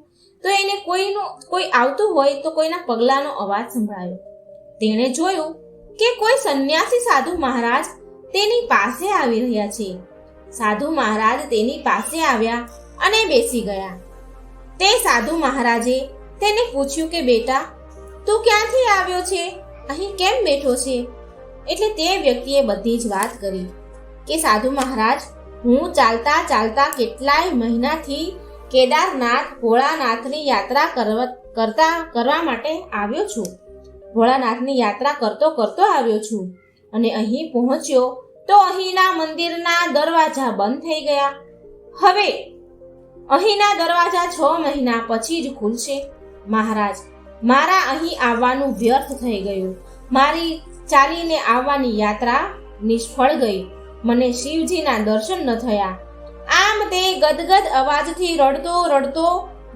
તો એને કોઈ આવતું હોય તો કોઈના પગલાંનો અવાજ સંભળાયો. તેણે જોયું કે કોઈ સંન્યાસી સાધુ મહારાજ તેની પાસે આવી રહ્યા છે. સાધુ મહારાજ તેની પાસે આવ્યા અને બેસી ગયા. તે સાધુ મહારાજે તેને પૂછ્યું કે બેટા, તું ક્યાંથી આવ્યો છે? અહીં કેમ બેઠો છે? એટલે તે વ્યક્તિએ બધી જ વાત કરી કે સાધુ મહારાજ, હું ચાલતા ચાલતા કેટલાય મહિનાથી કેદારનાથ ભોળાનાથની યાત્રા કરવા માટે આવ્યો છું. ભોળાનાથની યાત્રા કરતો આવ્યો છું અને અહીં પહોંચ્યો તો અહીંના મંદિરના દરવાજા બંધ થઈ ગયા. હવે અહીંના દરવાજા 6 મહિના પછી જ ખુલશે. મહારાજ, મારા અહીં આવવાનું વ્યર્થ થઈ ગયું. મારી ચાલીને આવવાની યાત્રા નિષ્ફળ ગઈ. મને શિવજીના દર્શન ન થયા. આમ તે ગદગદ અવાજથી રડતો રડતો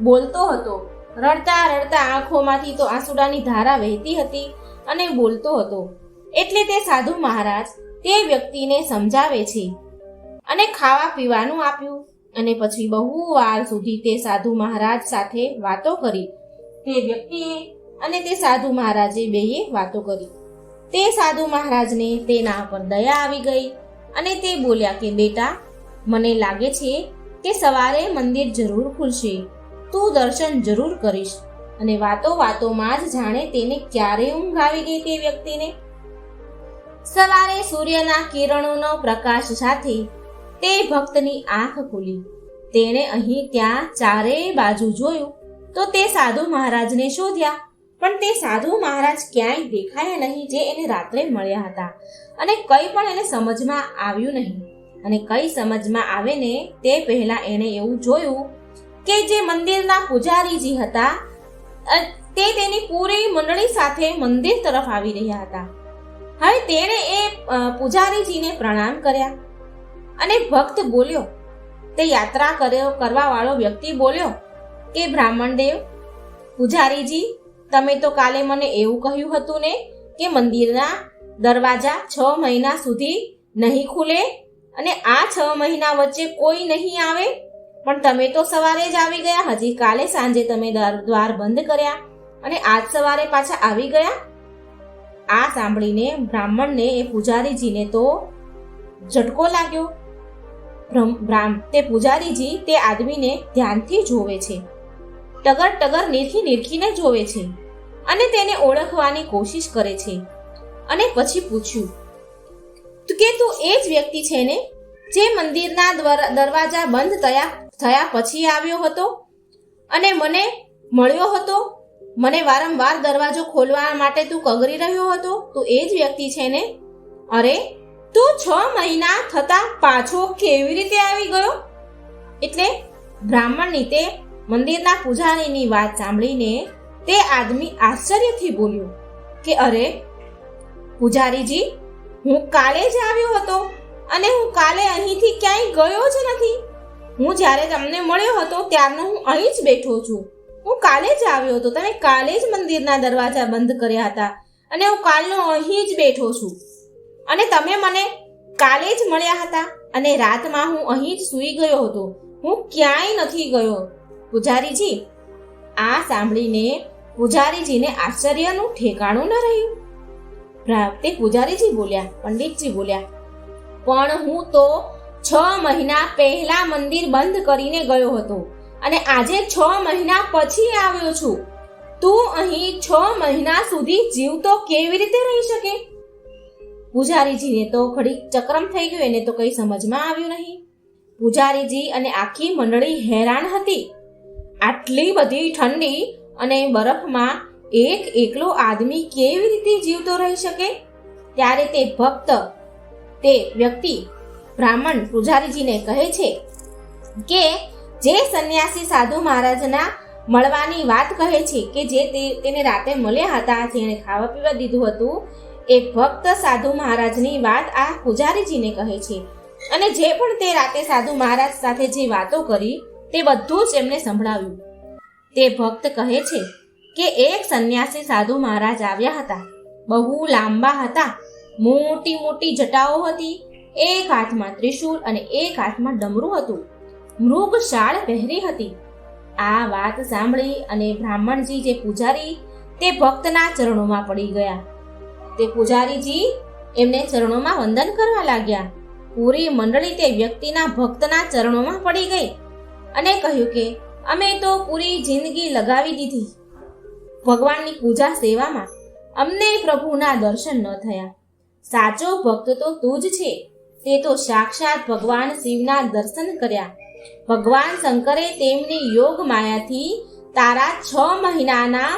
બોલતો હતો. રડતા રડતા આંખોમાંથી તો આંસુડાની ધારા વહેતી હતી અને બોલતો હતો. એટલે તે સાધુ મહારાજ તે વ્યક્તિને સમજાવે છે અને ખાવા પીવાનું આપ્યું. અને પછી બહુ વાર સુધી તે સાધુ મહારાજ સાથે વાતો કરી. તે વ્યક્તિએ અને તે સાધુ મહારાજે બેયે વાતો કરી. તે સાધુ મહારાજને તેના પર દયા આવી ગઈ અને તે બોલ્યા કે બેટા, મને લાગે છે કે સવારે મંદિર જરૂર ખુલશે. તું દર્શન જરૂર કરીશ. અને વાતો વાતોમાં જ જાણે તેને ક્યારે ઊંઘ આવી ગઈ તે વ્યક્તિને. સવારે સૂર્યના કિરણોનો પ્રકાશ સાથે તે ભક્તની આંખ ખુલી. તેણે અહીં ત્યાં ચારેય બાજુ જોયું તો તે સાધુ મહારાજને શોધ્યા, પણ તે સાધુ મહારાજ ક્યાંય દેખાયા નહીં જે એને રાત્રે મળ્યા હતા. અને કંઈ પણ એને સમજમાં આવ્યું નહીં. અને કંઈ સમજમાં આવે ને તે પહેલા એણે એવું જોયું કે જે મંદિરના પૂજારીજી હતા તે તેની પૂરી મંડળી સાથે મંદિર તરફ આવી રહ્યા હતા. હવે તેણે એ પૂજારીજીને પ્રણામ કર્યા અને ભક્ત બોલ્યો, તે યાત્રા કરવા વાળો વ્યક્તિ બોલ્યો કે બ્રાહ્મણ દેવ, પૂજારીજી, તમે તો કાલે મને એવું કહ્યું હતું ને કે મંદિરના દરવાજા 6 મહિના સુધી નહીં ખુલે અને આ 6 મહિના વચ્ચે કોઈ નહીં આવે, પણ તમે તો સવારે જ આવી ગયા. હજી કાલે સાંજે તમે દ્વાર બંધ કર્યા અને આજ સવારે પાછા આવી ગયા. આ સાંભળીને બ્રાહ્મણને એ પૂજારીજીને તો ઝટકો લાગ્યો. તે પૂજારીજી તે આદમીને ધ્યાનથી જોવે છે, ટગર ટગર નીરખીને જોવે છે અને તેને ઓળખવાની કોશિશ કરે છે. અને પછી પૂછ્યું કે તું એ જ વ્યક્તિ છે ને જે મંદિરના દરવાજા બંધ થયા પછી આવ્યો હતો અને મને મળ્યો હતો? મને વારંવાર દરવાજો ખોલવા માટે તું કગરી રહ્યો હતો. તું એ જ વ્યક્તિ છે ને? અરે, તું 6 મહિના થતા પાછો કેવી રીતે આવી ગયો? એટલે બ્રાહ્મણની તે મંદિરના પૂજારીની વાત સાંભળીને તે આદમી આશ્ચર્યથી બોલ્યો કે અરે પૂજારીજી, હું કાલે જ આવ્યો હતો અને હું કાલે અહીંથી ક્યાંય ગયો જ નથી. હું જ્યારે તમને મળ્યો હતો ત્યારનો હું અહીં જ બેઠો છું. હું કાલે જ આવ્યો હતો. તમે કાલે જ મંદિરના દરવાજા બંધ કર્યા હતા અને હું કાલનો અહીં જ બેઠો છું. અને તમે મને કાલે જ મળ્યા હતા અને રાતમાં હું અહીં જ સૂઈ ગયો હતો. હું ક્યાંય નથી ગયો. પૂજારીજી, આ સાંભળીને પૂજારીજીને આશ્ચર્યનું ઠેકાણું ન રહ્યું. તે પૂજારીજી બોલ્યા, પંડિતજી બોલ્યા, પણ હું તો 6 મહિના પહેલા મંદિર બંધ કરીને ગયો હતો અને આજે 6 મહિના પછી આવ્યો છું. તું અહીં 6 મહિના સુધી જીવતો કેવી રીતે રહી શકે? પૂજારીજીને તો ઘડીક ચક્રમ થઈ ગયું. એને તો કંઈ સમજમાં આવ્યું નહીં. પૂજારીજી અને આખી મંડળી હેરાન હતી. આટલી બધી ઠંડી અને બરફમાં એક એકલો આદમી કેવી રીતે જીવતો રહી શકે? ત્યારે તે ભક્ત, તે વ્યક્તિ બ્રાહ્મણ પૂજારીજીને કહે છે કે જે સંન્યાસી સાધુ મહારાજના મળવાની વાત કહે છે કે જે તેને રાતે મળ્યા હતા, જેણે ખાવા પીવા દીધું હતું, એ ભક્ત સાધુ મહારાજની વાત આ પૂજારીજીને કહે છે. અને જે પણ તે રાતે સાધુ મહારાજ સાથે જે વાતો કરી તે બધું જ એમને સંભળાવ્યું. તે ભક્ત કહે છે કે એક સંન્યાસી સાધુ મહારાજ આવ્યા હતા. બહુ લાંબા હતા, મોટી મોટી જટાઓ હતી, એક હાથમાં ત્રિશૂળ અને એક હાથમાં ડમરું હતું, મૃગ શાળ પહેરી હતી. આ વાત સાંભળી અને બ્રાહ્મણજી જે પૂજારી તે ભક્તના ચરણોમાં પડી ગયા. તે પૂજારીજી એમને ચરણોમાં વંદન કરવા લાગ્યા. પૂરી મંડળી તે વ્યક્તિના ભક્તના ચરણોમાં પડી ગઈ અને કહ્યું કે અમે તો પૂરી જિંદગી લગાવી દીધી ભગવાનની પૂજા સેવામાં, અમને પ્રભુના દર્શન ન થયા. સાચો ભક્ત તો તું જ છે. તે તો સાક્ષાત ભગવાન શિવના દર્શન કર્યા. ભગવાન શંકરે તેમની યોગ માયાથી તારા 6 મહિનાના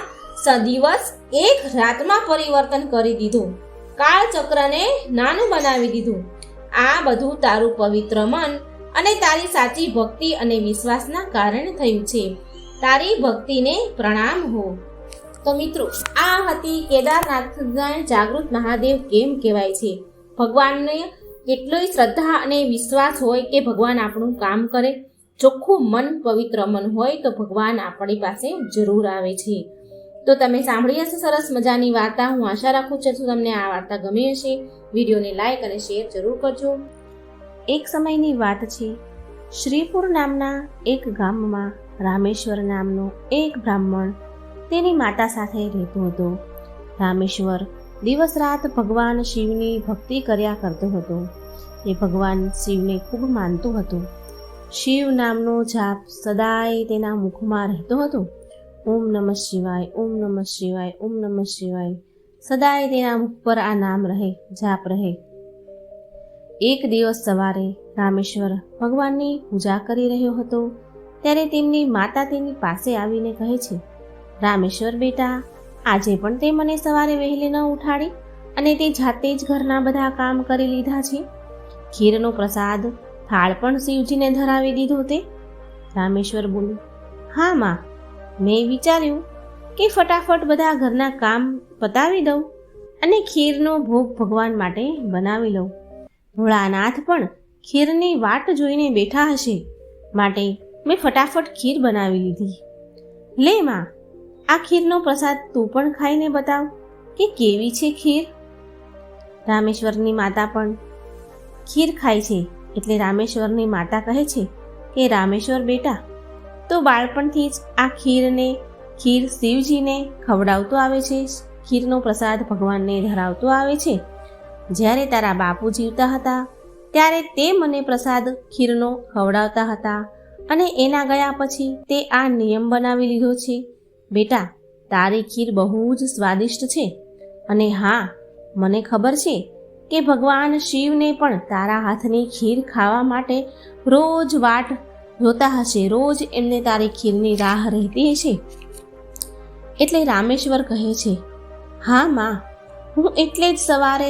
દિવસ એક રાતમાં પરિવર્તન કરી દીધું. કાળચક્રને નાનું બનાવી દીધું. આ બધું તારું પવિત્ર મન અને તારી સાચી ભક્તિ અને વિશ્વાસના કારણે થયું છે. તારી ભક્તિને પ્રણામ હો. તો મિત્રો, આ હતી કેદારનાથના જાગૃત મહાદેવ કેમ કહેવાય છે. ભગવાનને કેટલી શ્રદ્ધા અને વિશ્વાસ હોય કે ભગવાન આપણું કામ કરે. ચોખ્ખું મન, પવિત્ર મન હોય તો ભગવાન આપણી પાસે જરૂર આવે છે. તો તમે સાંભળી હશે સરસ મજાની વાર્તા. હું આશા રાખું છું તમને આ વાર્તા ગમી હશે. વિડીયોને લાઈક અને શેર જરૂર કરજો. એક સમયની વાત છે. શ્રીપુર નામના એક ગામમાં રામેશ્વર નામનો એક બ્રાહ્મણ તેની માતા સાથે રહેતો હતો. રામેશ્વર દિવસ રાત ભગવાન શિવની ભક્તિ કર્યા કરતો હતો. એ ભગવાન શિવને ખૂબ માનતો હતો. શિવ નામનો જાપ સદાય તેના મુખમાં રહેતો હતો. ઓમ નમઃ શિવાય, ઓમ નમઃ શિવાય, ઓમ નમઃ શિવાય. સદાય તેના મુખ પર આ નામ રહે, જાપ રહે. એક દિવસ સવારે રામેશ્વર ભગવાનની પૂજા કરી રહ્યો હતો ત્યારે તેમની માતા તેની પાસે આવીને કહે છે, રામેશ્વર બેટા, આજે પણ તે મને સવારે વહેલી ન ઉઠાડી અને તે જાતે જ ઘરના બધા કામ કરી લીધા છે. ખીરનો પ્રસાદ થાળ પણ શિવજીને ધરાવી દીધો તે. રામેશ્વર બોલ્યું, હા માં, મેં વિચાર્યું કે ફટાફટ બધા ઘરના કામ પતાવી દઉં અને ખીરનો ભોગ ભગવાન માટે બનાવી લઉં. ભોળાનાથ પણ ખીરની વાટ જોઈને બેઠા હશે માટે મેં ફટાફટ ખીર બનાવી લીધી. લે માં, આ ખીરનો પ્રસાદ તું પણ ખાઈને બતાવ કે કેવી છે ખીર. રામેશ્વરની માતા પણ ખીર ખાય છે એટલે રામેશ્વરની માતા કહે છે કે રામેશ્વર બેટા, તો બાળપણથી જ આ ખીર શિવજીને ખવડાવતો આવે છે. ખીરનો પ્રસાદ ભગવાનને ધરાવતો આવે છે. જ્યારે તારા બાપુ જીવતા હતા ત્યારે તે મને પ્રસાદ ખીરનો ખવડાવતા હતા અને એના ગયા પછી તે આ નિયમ બનાવી લીધો છે. બેટા, તારી ખીર બહુ જ સ્વાદિષ્ટ છે અને હા, મને ખબર છે કે ભગવાન શિવને પણ તારા હાથની ખીર ખાવા માટે રોજ વાટ જોતા હશે. રોજ એમને તારી ખીરની રાહ રહેતી હશે. એટલે રામેશ્વર કહે છે, હા માં, હું એટલે જ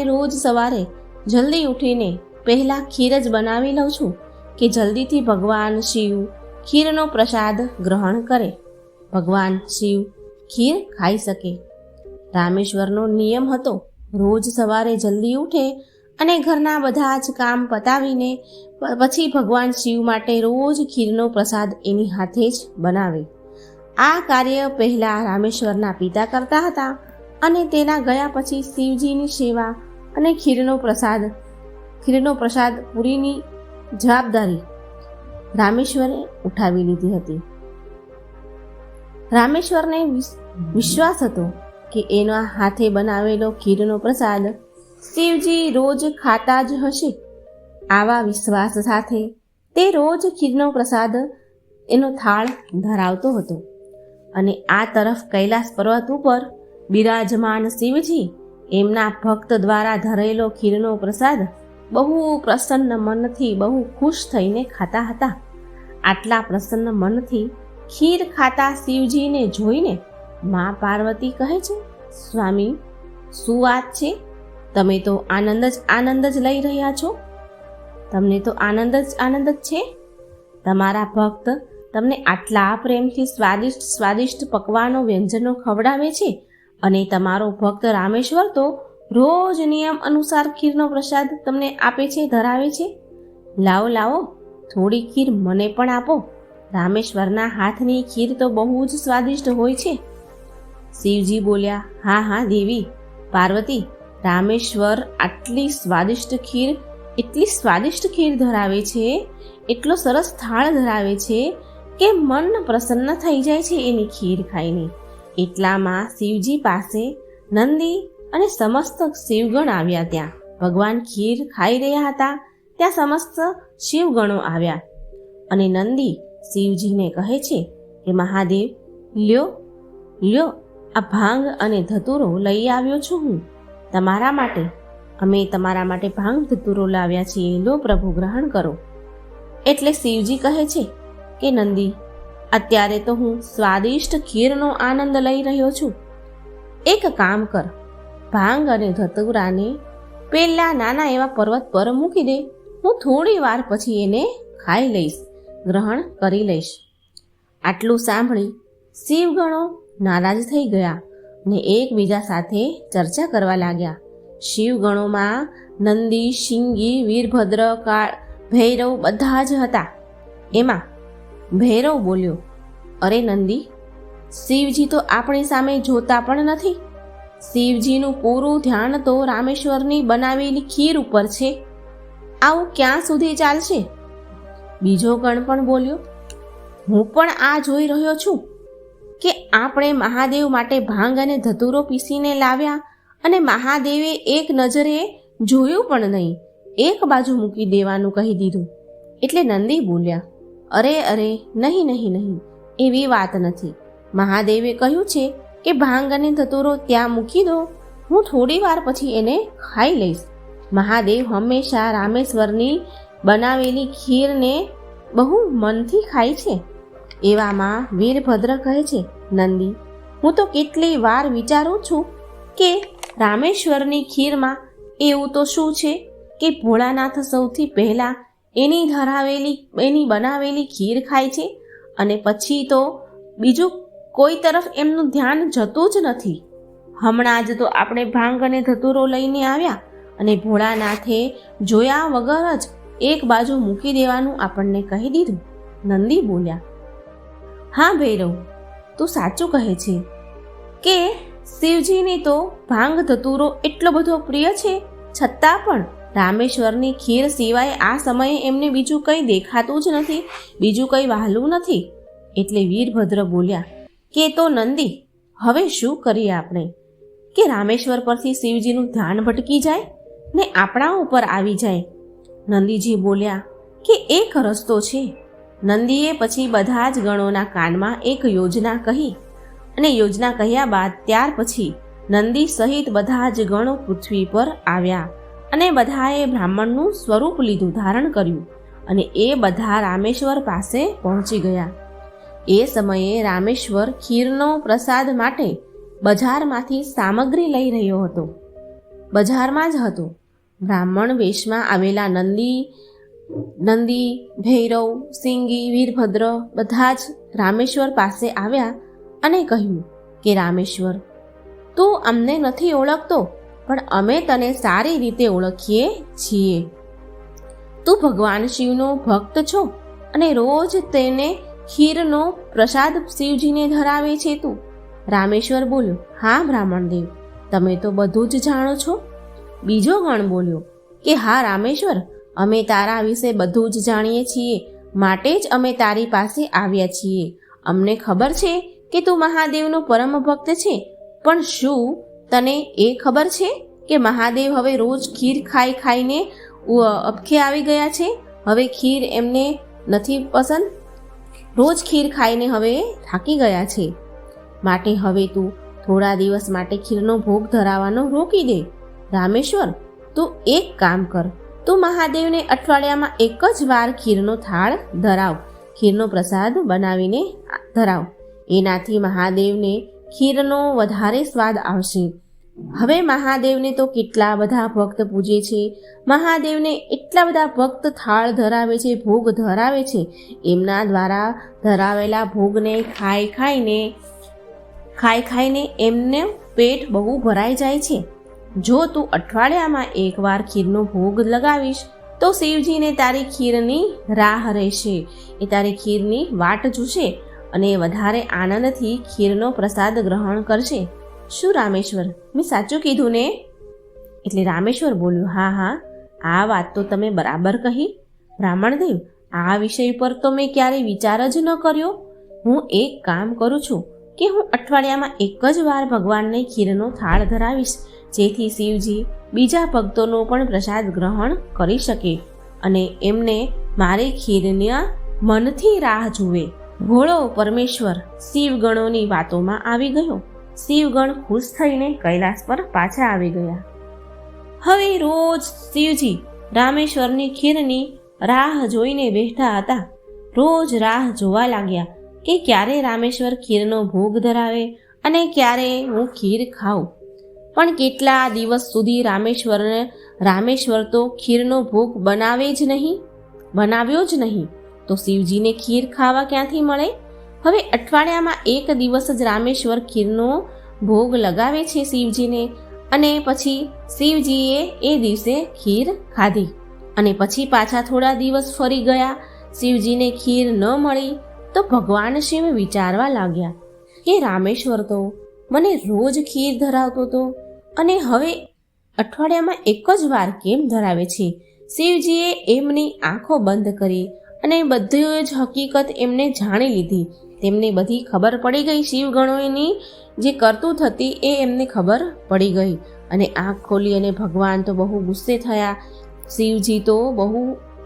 રોજ સવારે જલ્દી ઉઠીને પહેલાં ખીર જ બનાવી લઉં છું કે જલ્દીથી ભગવાન શિવ ખીરનો પ્રસાદ ગ્રહણ કરે, ભગવાન શિવ ખીર ખાઈ શકે. રામેશ્વરનો નિયમ હતો રોજ સવારે જલ્દી ઉઠે અને ઘરના બધા જ કામ પતાવીને પછી ભગવાન શિવ માટે રોજ ખીરનો પ્રસાદ એની હાથે જ બનાવે. આ કાર્ય પહેલાં રામેશ્વરના પિતા કરતા હતા અને તેના ગયા પછી શિવજીની સેવા અને ખીરનો પ્રસાદ પૂરીની જવાબદારી રામેશ્વરે ઉઠાવી લીધી હતી. રામેશ્વરને વિશ્વાસ હતો કે એના હાથે બનાવેલો ખીરનો પ્રસાદ શિવજી રોજ ખાતા જ હશે. આવા વિશ્વાસ સાથે તે રોજ ખીરનો પ્રસાદ એનો થાળ ધરાવતો હતો. અને આ તરફ કૈલાસ પર્વત ઉપર બિરાજમાન શિવજી એમના ભક્ત દ્વારા ધરેલો ખીરનો પ્રસાદ બહુ પ્રસન્ન મનથી, બહુ ખુશ થઈને ખાતા હતા. આટલા પ્રસન્ન મનથી ખીર ખાતા શિવજીને જોઈને મા પાર્વતી કહે છે, સ્વામી, શું વાત છે? તમે તો આનંદ જ લઈ રહ્યા છો. તમને તો આનંદ જ છે. તમારા ભક્ત તમને આટલા પ્રેમથી સ્વાદિષ્ટ પકવાનો વ્યંજનો ખવડાવે છે અને તમારો ભક્ત રામેશ્વર તો રોજ નિયમ અનુસાર ખીરનો પ્રસાદ તમને આપે છે, ધરાવે છે. લાવો, થોડી ખીર મને પણ આપો. રામેશ્વરના હાથની ખીર તો બહુ જ સ્વાદિષ્ટ હોય છે. શિવજી બોલ્યા, હા દેવી પાર્વતી, રામેશ્વર એટલી સ્વાદિષ્ટ ખીર ધરાવે છે, એટલો સરસ થાળ ધરાવે છે કે મન પ્રસન્ન થઈ જાય છે એની ખીર ખાઈને. એટલામાં શિવજી પાસે નંદી અને સમસ્ત શિવગણ આવ્યા. ત્યાં ભગવાન ખીર ખાઈ રહ્યા હતા ત્યાં સમસ્ત શિવગણો આવ્યા અને નંદી શિવજીને કહે છે કે મહાદેવ, લ્યો આ ભાંગ અને ધતુરો લઈ આવ્યો છું હું તમારા માટે. અમે તમારા માટે ભાંગ ધતુરો લાવ્યા છીએ, લો પ્રભુ, ગ્રહણ કરો. એટલે શિવજી કહે છે કે નંદી, અત્યારે તો હું સ્વાદિષ્ટ ખીરનો આનંદ લઈ રહ્યો છું. એક કામ કર, ભાંગ અને ધતુરાને પેલા નાના એવા પર્વત પર મૂકી દે. હું થોડી વાર પછી એને ખાઈ લઈશ, ગ્રહણ કરી લઈશ. આટલું સાંભળી શિવગણો નારાજ થઈ ગયા અને એકબીજા સાથે ચર્ચા કરવા લાગ્યા. શિવગણોમાં નંદી, શિંગી, વીરભદ્ર, ભૈરવ બધા જ હતા. એમાં ભૈરવ બોલ્યો, અરે નંદી, શિવજી તો આપણી સામે જોતા પણ નથી. શિવજીનું પૂરું ધ્યાન તો રામેશ્વરની બનાવેલી ખીર ઉપર છે. આવું ક્યાં સુધી ચાલશે? બીજો ગણ પણ બોલ્યો, હું પણ આ જોઈ રહ્યો છું કે આપણે મહાદેવ માટે ભાંગ અને ધતુરો પીસીને લાવ્યા અને મહાદેવે એક નજરે જોયું પણ નહીં, એક બાજુ મૂકી દેવાનું કહી દીધું. એટલે નંદી બોલ્યા, અરે અરે, નહીં નહીં નહીં, એવી વાત નથી. મહાદેવે કહ્યું છે કે ભાંગ અને ધતુરો ત્યાં મૂકી દો, હું થોડી વાર પછી એને ખાઈ લઈશ. મહાદેવ હંમેશા રામેશ્વરની બનાવેલી ખીરને બહુ મનથી ખાય છે. એવામાં વીરભદ્ર કહે છે, નંદી, હું તો કેટલી વાર વિચારું છું કે રામેશ્વરની ખીરમાં એવું તો શું છે કે ભોળાનાથ સૌથી પહેલાં એની બનાવેલી ખીર ખાય છે અને પછી તો બીજું કોઈ તરફ એમનું ધ્યાન જતું જ નથી. હમણાં જ તો આપણે ભાંગ અને ધતુરો લઈને આવ્યા અને ભોળાનાથે જોયા વગર જ એક બાજુ મૂકી દેવાનું આપણને કહી દીધું. નંદી બોલ્યા, હા ભૈરવ, તું સાચું કહે છે કે શિવજીને તો ભાંગ ધતુરો એટલો બધો પ્રિય છે, છતાં પણ રામેશ્વરની ખીર સિવાય આ સમયે એમને બીજું કંઈ દેખાતું જ નથી, બીજું કંઈ વહાલું નથી. એટલે વીરભદ્ર બોલ્યા કે તો નંદી, હવે શું કરીએ આપણે કે રામેશ્વર પરથી શિવજીનું ધ્યાન ભટકી જાય ને આપણા ઉપર આવી જાય? નંદીજી બોલ્યા કે એક રસ્તો છે. નંદીએ પછી બધા જ ગણોના કાનમાં એક યોજના કહી અને યોજના કહ્યા બાદ ત્યાર પછી નંદી સહિત બધા જ ગણો પૃથ્વી પર આવ્યા અને બધાએ બ્રાહ્મણનું સ્વરૂપ લીધું, ધારણ કર્યું અને એ બધા રામેશ્વર પાસે પહોંચી ગયા. એ સમયે રામેશ્વર ખીરનો પ્રસાદ માટે બજારમાંથી સામગ્રી લઈ રહ્યો હતો. બજારમાં જ હતો. બ્રાહ્મણ વેશમાં આવેલા નંદી, ભૈરવ, સિંગી, વીરભદ્ર બધા જ રામેશ્વર પાસે આવ્યા અને કહ્યું કે રામેશ્વર, તું અમને નથી ઓળખતો, પણ અમે તને સારી રીતે ઓળખીએ છીએ. તું ભગવાન શિવનો ભક્ત છો અને રોજ તેને ખીરનો પ્રસાદ શિવજીને ધરાવે છે તું. રામેશ્વર બોલ્યો, હા બ્રાહ્મણદેવ, તમે તો બધું જ જાણો છો. બીજો ગણ બોલ્યો કે હા રામેશ્વર, અમે તારા વિશે બધું જ જાણીએ છીએ, માટે જ અમે તારી પાસે આવ્યા છીએ. અમને ખબર છે કે તું મહાદેવનો પરમ ભક્ત છે, પણ શું તને એ ખબર છે કે મહાદેવ હવે રોજ ખીર ખાઈને અબખે આવી ગયા છે? હવે ખીર એમને નથી પસંદ. રોજ ખીર ખાઈને હવે થાકી ગયા છે. માટે હવે તું થોડા દિવસ માટે ખીરનો ભોગ ધરાવવાનો રોકી દે. રામેશ્વર, તું એક કામ કર, તું મહાદેવને અઠવાડિયામાં એક જ વાર ખીરનો થાળ ધરાવ, ખીરનો પ્રસાદ બનાવીને ધરાવ. એનાથી મહાદેવને ખીરનો વધારે સ્વાદ આવશે. હવે મહાદેવને તો કેટલા બધા ભક્ત પૂજે છે, મહાદેવને એટલા બધા ભક્ત થાળ ધરાવે છે, ભોગ ધરાવે છે. એમના દ્વારા ધરાવેલા ભોગને ખાઈને એમને પેટ બહુ ભરાઈ જાય છે. જો તું અઠવાડિયામાં એકવાર ખીરનો ભોગ લગાવીશ તો શિવજીને તારી ખીરની રાહ રહેશે. એ તારી ખીરની વાટ જોશે અને વધારે આનંદથી ખીરનો પ્રસાદ ગ્રહણ કરશે. શું રામેશ્વર, મેં સાચું કીધું ને? એટલે રામેશ્વર બોલ્યો, હા હા, આ વાત તો તમે બરાબર કહી બ્રાહ્મણદેવ. આ વિષય પર તો મેં ક્યારેય વિચાર જ ન કર્યો. હું એક કામ કરું છું કે હું અઠવાડિયામાં એક જ વાર ભગવાનને ખીરનો થાળ ધરાવીશ, જેથી શિવજી બીજા ભક્તોનો પણ પ્રસાદ ગ્રહણ કરી શકે અને એમને મારી ખીરના મનથી રાહ જુએ. ભોળો પરમેશ્વર શિવગણોની વાતોમાં આવી ગયો. શિવગણ ખુશ થઈને કૈલાસ પર પાછા આવી ગયા. હવે રોજ શિવજી રામેશ્વરની ખીરની રાહ જોઈને બેઠા હતા. રોજ રાહ જોવા લાગ્યા કે ક્યારે રામેશ્વર ખીરનો ભોગ ધરાવે અને ક્યારે હું ખીર ખાઉં. પણ કેટલા દિવસ સુધી રામેશ્વર તો ખીરનો ભોગ બનાવ્યો જ નહીં, તો શિવજીને ખીર ખાવા ક્યાંથી મળે? હવે અઠવાડિયામાં એક દિવસ જ રામેશ્વર ખીરનો ભોગ લગાવે છે શિવજીને, અને પછી શિવજીએ એ દિવસે ખીર ખાધી. અને પછી પાછા થોડા દિવસ ફરી ગયા, શિવજીને ખીર ન મળી તો ભગવાન શિવ વિચારવા લાગ્યા કે રામેશ્વર તો મને રોજ ખીર ધરાવતો હતો અને હવે અઠવાડિયામાં એક જ વાર કેમ ધરાવે છે? શિવજીએ એમની આંખો બંધ કરી અને બધી જ હકીકત એમને જાણી લીધી. તેમને બધી ખબર પડી ગઈ. શિવગણોની જે કરતૂત હતી એ એમને ખબર પડી ગઈ અને આંખ ખોલી અને ભગવાન તો બહુ ગુસ્સે થયા. શિવજી તો બહુ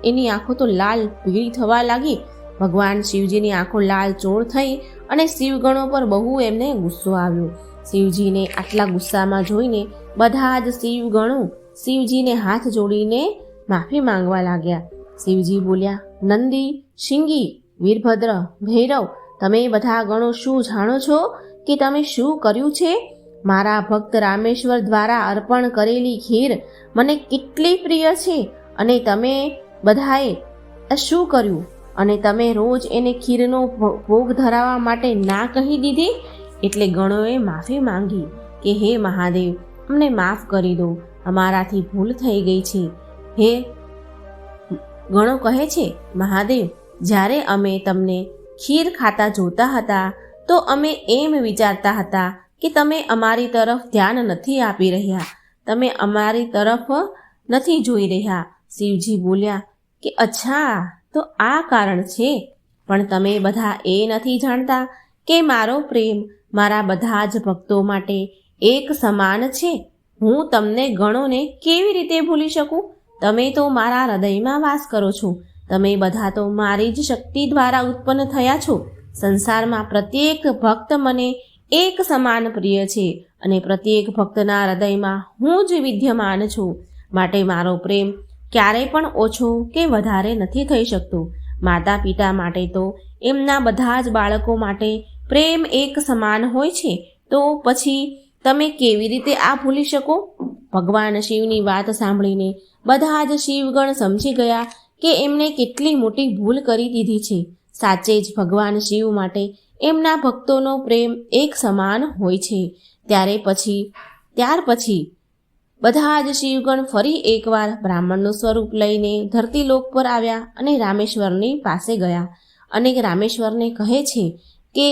એની આંખો તો લાલ પીળી થવા લાગી. ભગવાન શિવજીની આંખો લાલ ચોળ થઈ અને શિવગણો પર બહુ એમને ગુસ્સો આવ્યો. શિવજીને આટલા ગુસ્સામાં જોઈને બધા જ શિવગણો શિવજીને હાથ જોડીને માફી માંગવા લાગ્યા. શિવજી બોલ્યા, નંદી, શિંગી, વીરભદ્ર, ભૈરવ, તમે બધા ગણો શું જાણો છો કે તમે શું કર્યું છે? મારા ભક્ત રામેશ્વર દ્વારા અર્પણ કરેલી ખીર મને કેટલી પ્રિય છે અને તમે બધાએ શું કર્યું? અને તમે રોજ એને ખીરનો ભોગ ધરાવવા માટે ના કહી દીધી. એટલે ગણોએ માફી માંગી કે હે મહાદેવ, અમને માફ કરી દો, અમારાથી ભૂલ થઈ ગઈ છે. હે ગણો કહે છે, મહાદેવ, જ્યારે અમે તમને ખીર ખાતા જોતા હતા તો અમે એમ વિચારતા હતા કે તમે અમારી તરફ ધ્યાન નથી આપી રહ્યા, તમે અમારી તરફ નથી જોઈ રહ્યા. શિવજી બોલ્યા કે અચ્છા, તો આ કારણ છે. પણ તમે બધા એ નથી જાણતા કે મારો પ્રેમ મારા બધા જ ભક્તો માટે એક સમાન છે. હું તમને ગણોને કેવી રીતે ભૂલી શકું? તમે તો મારા હૃદયમાં વાસ કરો છો. તમે બધા તો મારી જ શક્તિ દ્વારા ઉત્પન્ન થયા છો. સંસારમાં પ્રત્યેક ભક્ત મને એક સમાન પ્રિય છે અને પ્રત્યેક ભક્તના હૃદયમાં હું જ વિદ્યમાન છું. માટે મારો પ્રેમ ક્યારેય પણ ઓછો કે વધારે નથી થઈ શકતો. માતા પિતા માટે તો એમના બધા જ બાળકો માટે પ્રેમ એક સમાન હોય છે, તો પછી તમે કેવી રીતે આ ભૂલી શકો? ભગવાન શિવની વાત સાંભળીને બધા જ શિવગણ સમજી ગયા કે એમણે કેટલી મોટી ભૂલ કરી દીધી છે. સાચે જ ભગવાન શિવ માટે એમના ભક્તોનો પ્રેમ એક સમાન હોય છે. ત્યાર પછી બધા જ શિવગણ ફરી એકવાર બ્રાહ્મણનું સ્વરૂપ લઈને ધરતીલોક પર આવ્યા અને રામેશ્વરની પાસે ગયા અને રામેશ્વરને કહે છે કે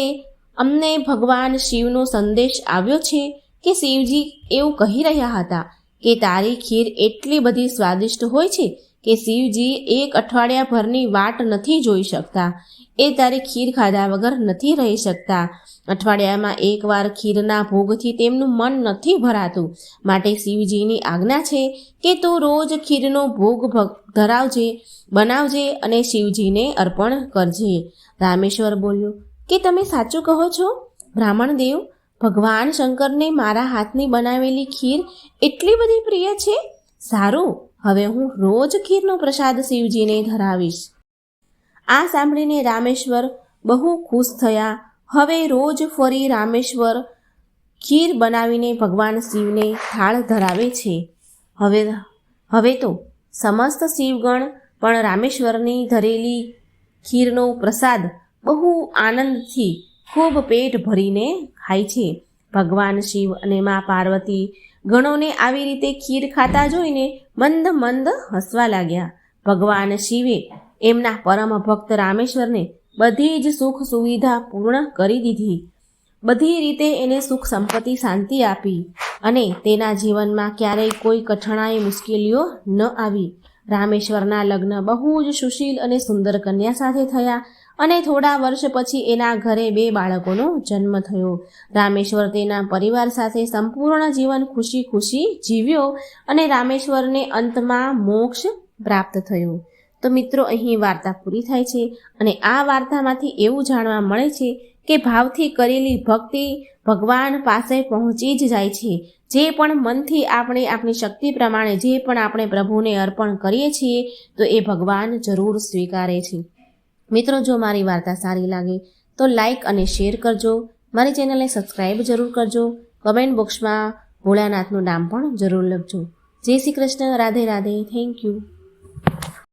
અમને ભગવાન શિવનો સંદેશ આવ્યો છે કે શિવજી એવું કહી રહ્યા હતા કે તારી ખીર એટલી બધી સ્વાદિષ્ટ હોય છે કે શિવજી એક અઠવાડિયાભરની વાટ નથી જોઈ શકતા. એ તારી ખીર ખાધા વગર નથી રહી શકતા. અઠવાડિયામાં એકવાર ખીરના ભોગથી તેમનું મન નથી ભરાતું. માટે શિવજીની આજ્ઞા છે કે તું રોજ ખીરનો ભોગ બનાવજે અને શિવજીને અર્પણ કરજે. રામેશ્વર બોલ્યો કે તમે સાચું કહો છો બ્રાહ્મણ દેવ? ભગવાન શંકરને મારા હાથની બનાવેલી ખીર એટલી બધી પ્રિય છે. સારું, હવે હું રોજ ખીરનો પ્રસાદ શિવજીને ધરાવીશ. આ સાંભળીને રામેશ્વર બહુ ખુશ થયા. હવે રોજ ફરી રામેશ્વર ખીર બનાવીને ભગવાન શિવને થાળ ધરાવે છે. હવે તો સમસ્ત શિવગણ પણ રામેશ્વરની ધરેલી ખીરનો પ્રસાદ બહુ આનંદથી ખૂબ પેટ ભરીને ખાય છે. ભગવાન શિવ અને મા પાર્વતી ગણોને આવી રીતે ખીર ખાતા જોઈને મંદ મંદ હસવા લાગ્યા. ભગવાન શિવે એમના પરમ ભક્ત રામેશ્વરને બધી જ સુખ સુવિધા પૂર્ણ કરી દીધી. બધી રીતે એને સુખ સંપત્તિ શાંતિ આપી અને તેના જીવનમાં ક્યારેય કોઈ કઠણાઈ મુશ્કેલીઓ ન આવી. રામેશ્વરના લગ્ન બહુ જ સુશીલ અને સુંદર કન્યા સાથે થયા અને થોડા વર્ષ પછી એના ઘરે 2 બાળકોનો જન્મ થયો. રામેશ્વર તેના પરિવાર સાથે સંપૂર્ણ જીવન ખુશી ખુશી જીવ્યો અને રામેશ્વરને અંતમાં મોક્ષ પ્રાપ્ત થયો. તો મિત્રો, અહીં વાર્તા પૂરી થાય છે અને આ વાર્તામાંથી એવું જાણવા મળે છે કે ભાવથી કરેલી ભક્તિ ભગવાન પાસે પહોંચી જ જાય છે. જે પણ મનથી આપણે આપણી શક્તિ પ્રમાણે જે પણ આપણે પ્રભુને અર્પણ કરીએ છીએ તો એ ભગવાન જરૂર સ્વીકારે છે. મિત્રો, જો મારી વાર્તા સારી લાગે તો લાઈક અને શેર કરજો. મારી ચેનલને સબસ્ક્રાઈબ જરૂર કરજો. કમેન્ટ બોક્સમાં ભોળાનાથનું નામ પણ જરૂર લખજો. જય શ્રી કૃષ્ણ. રાધે રાધે. Thank you.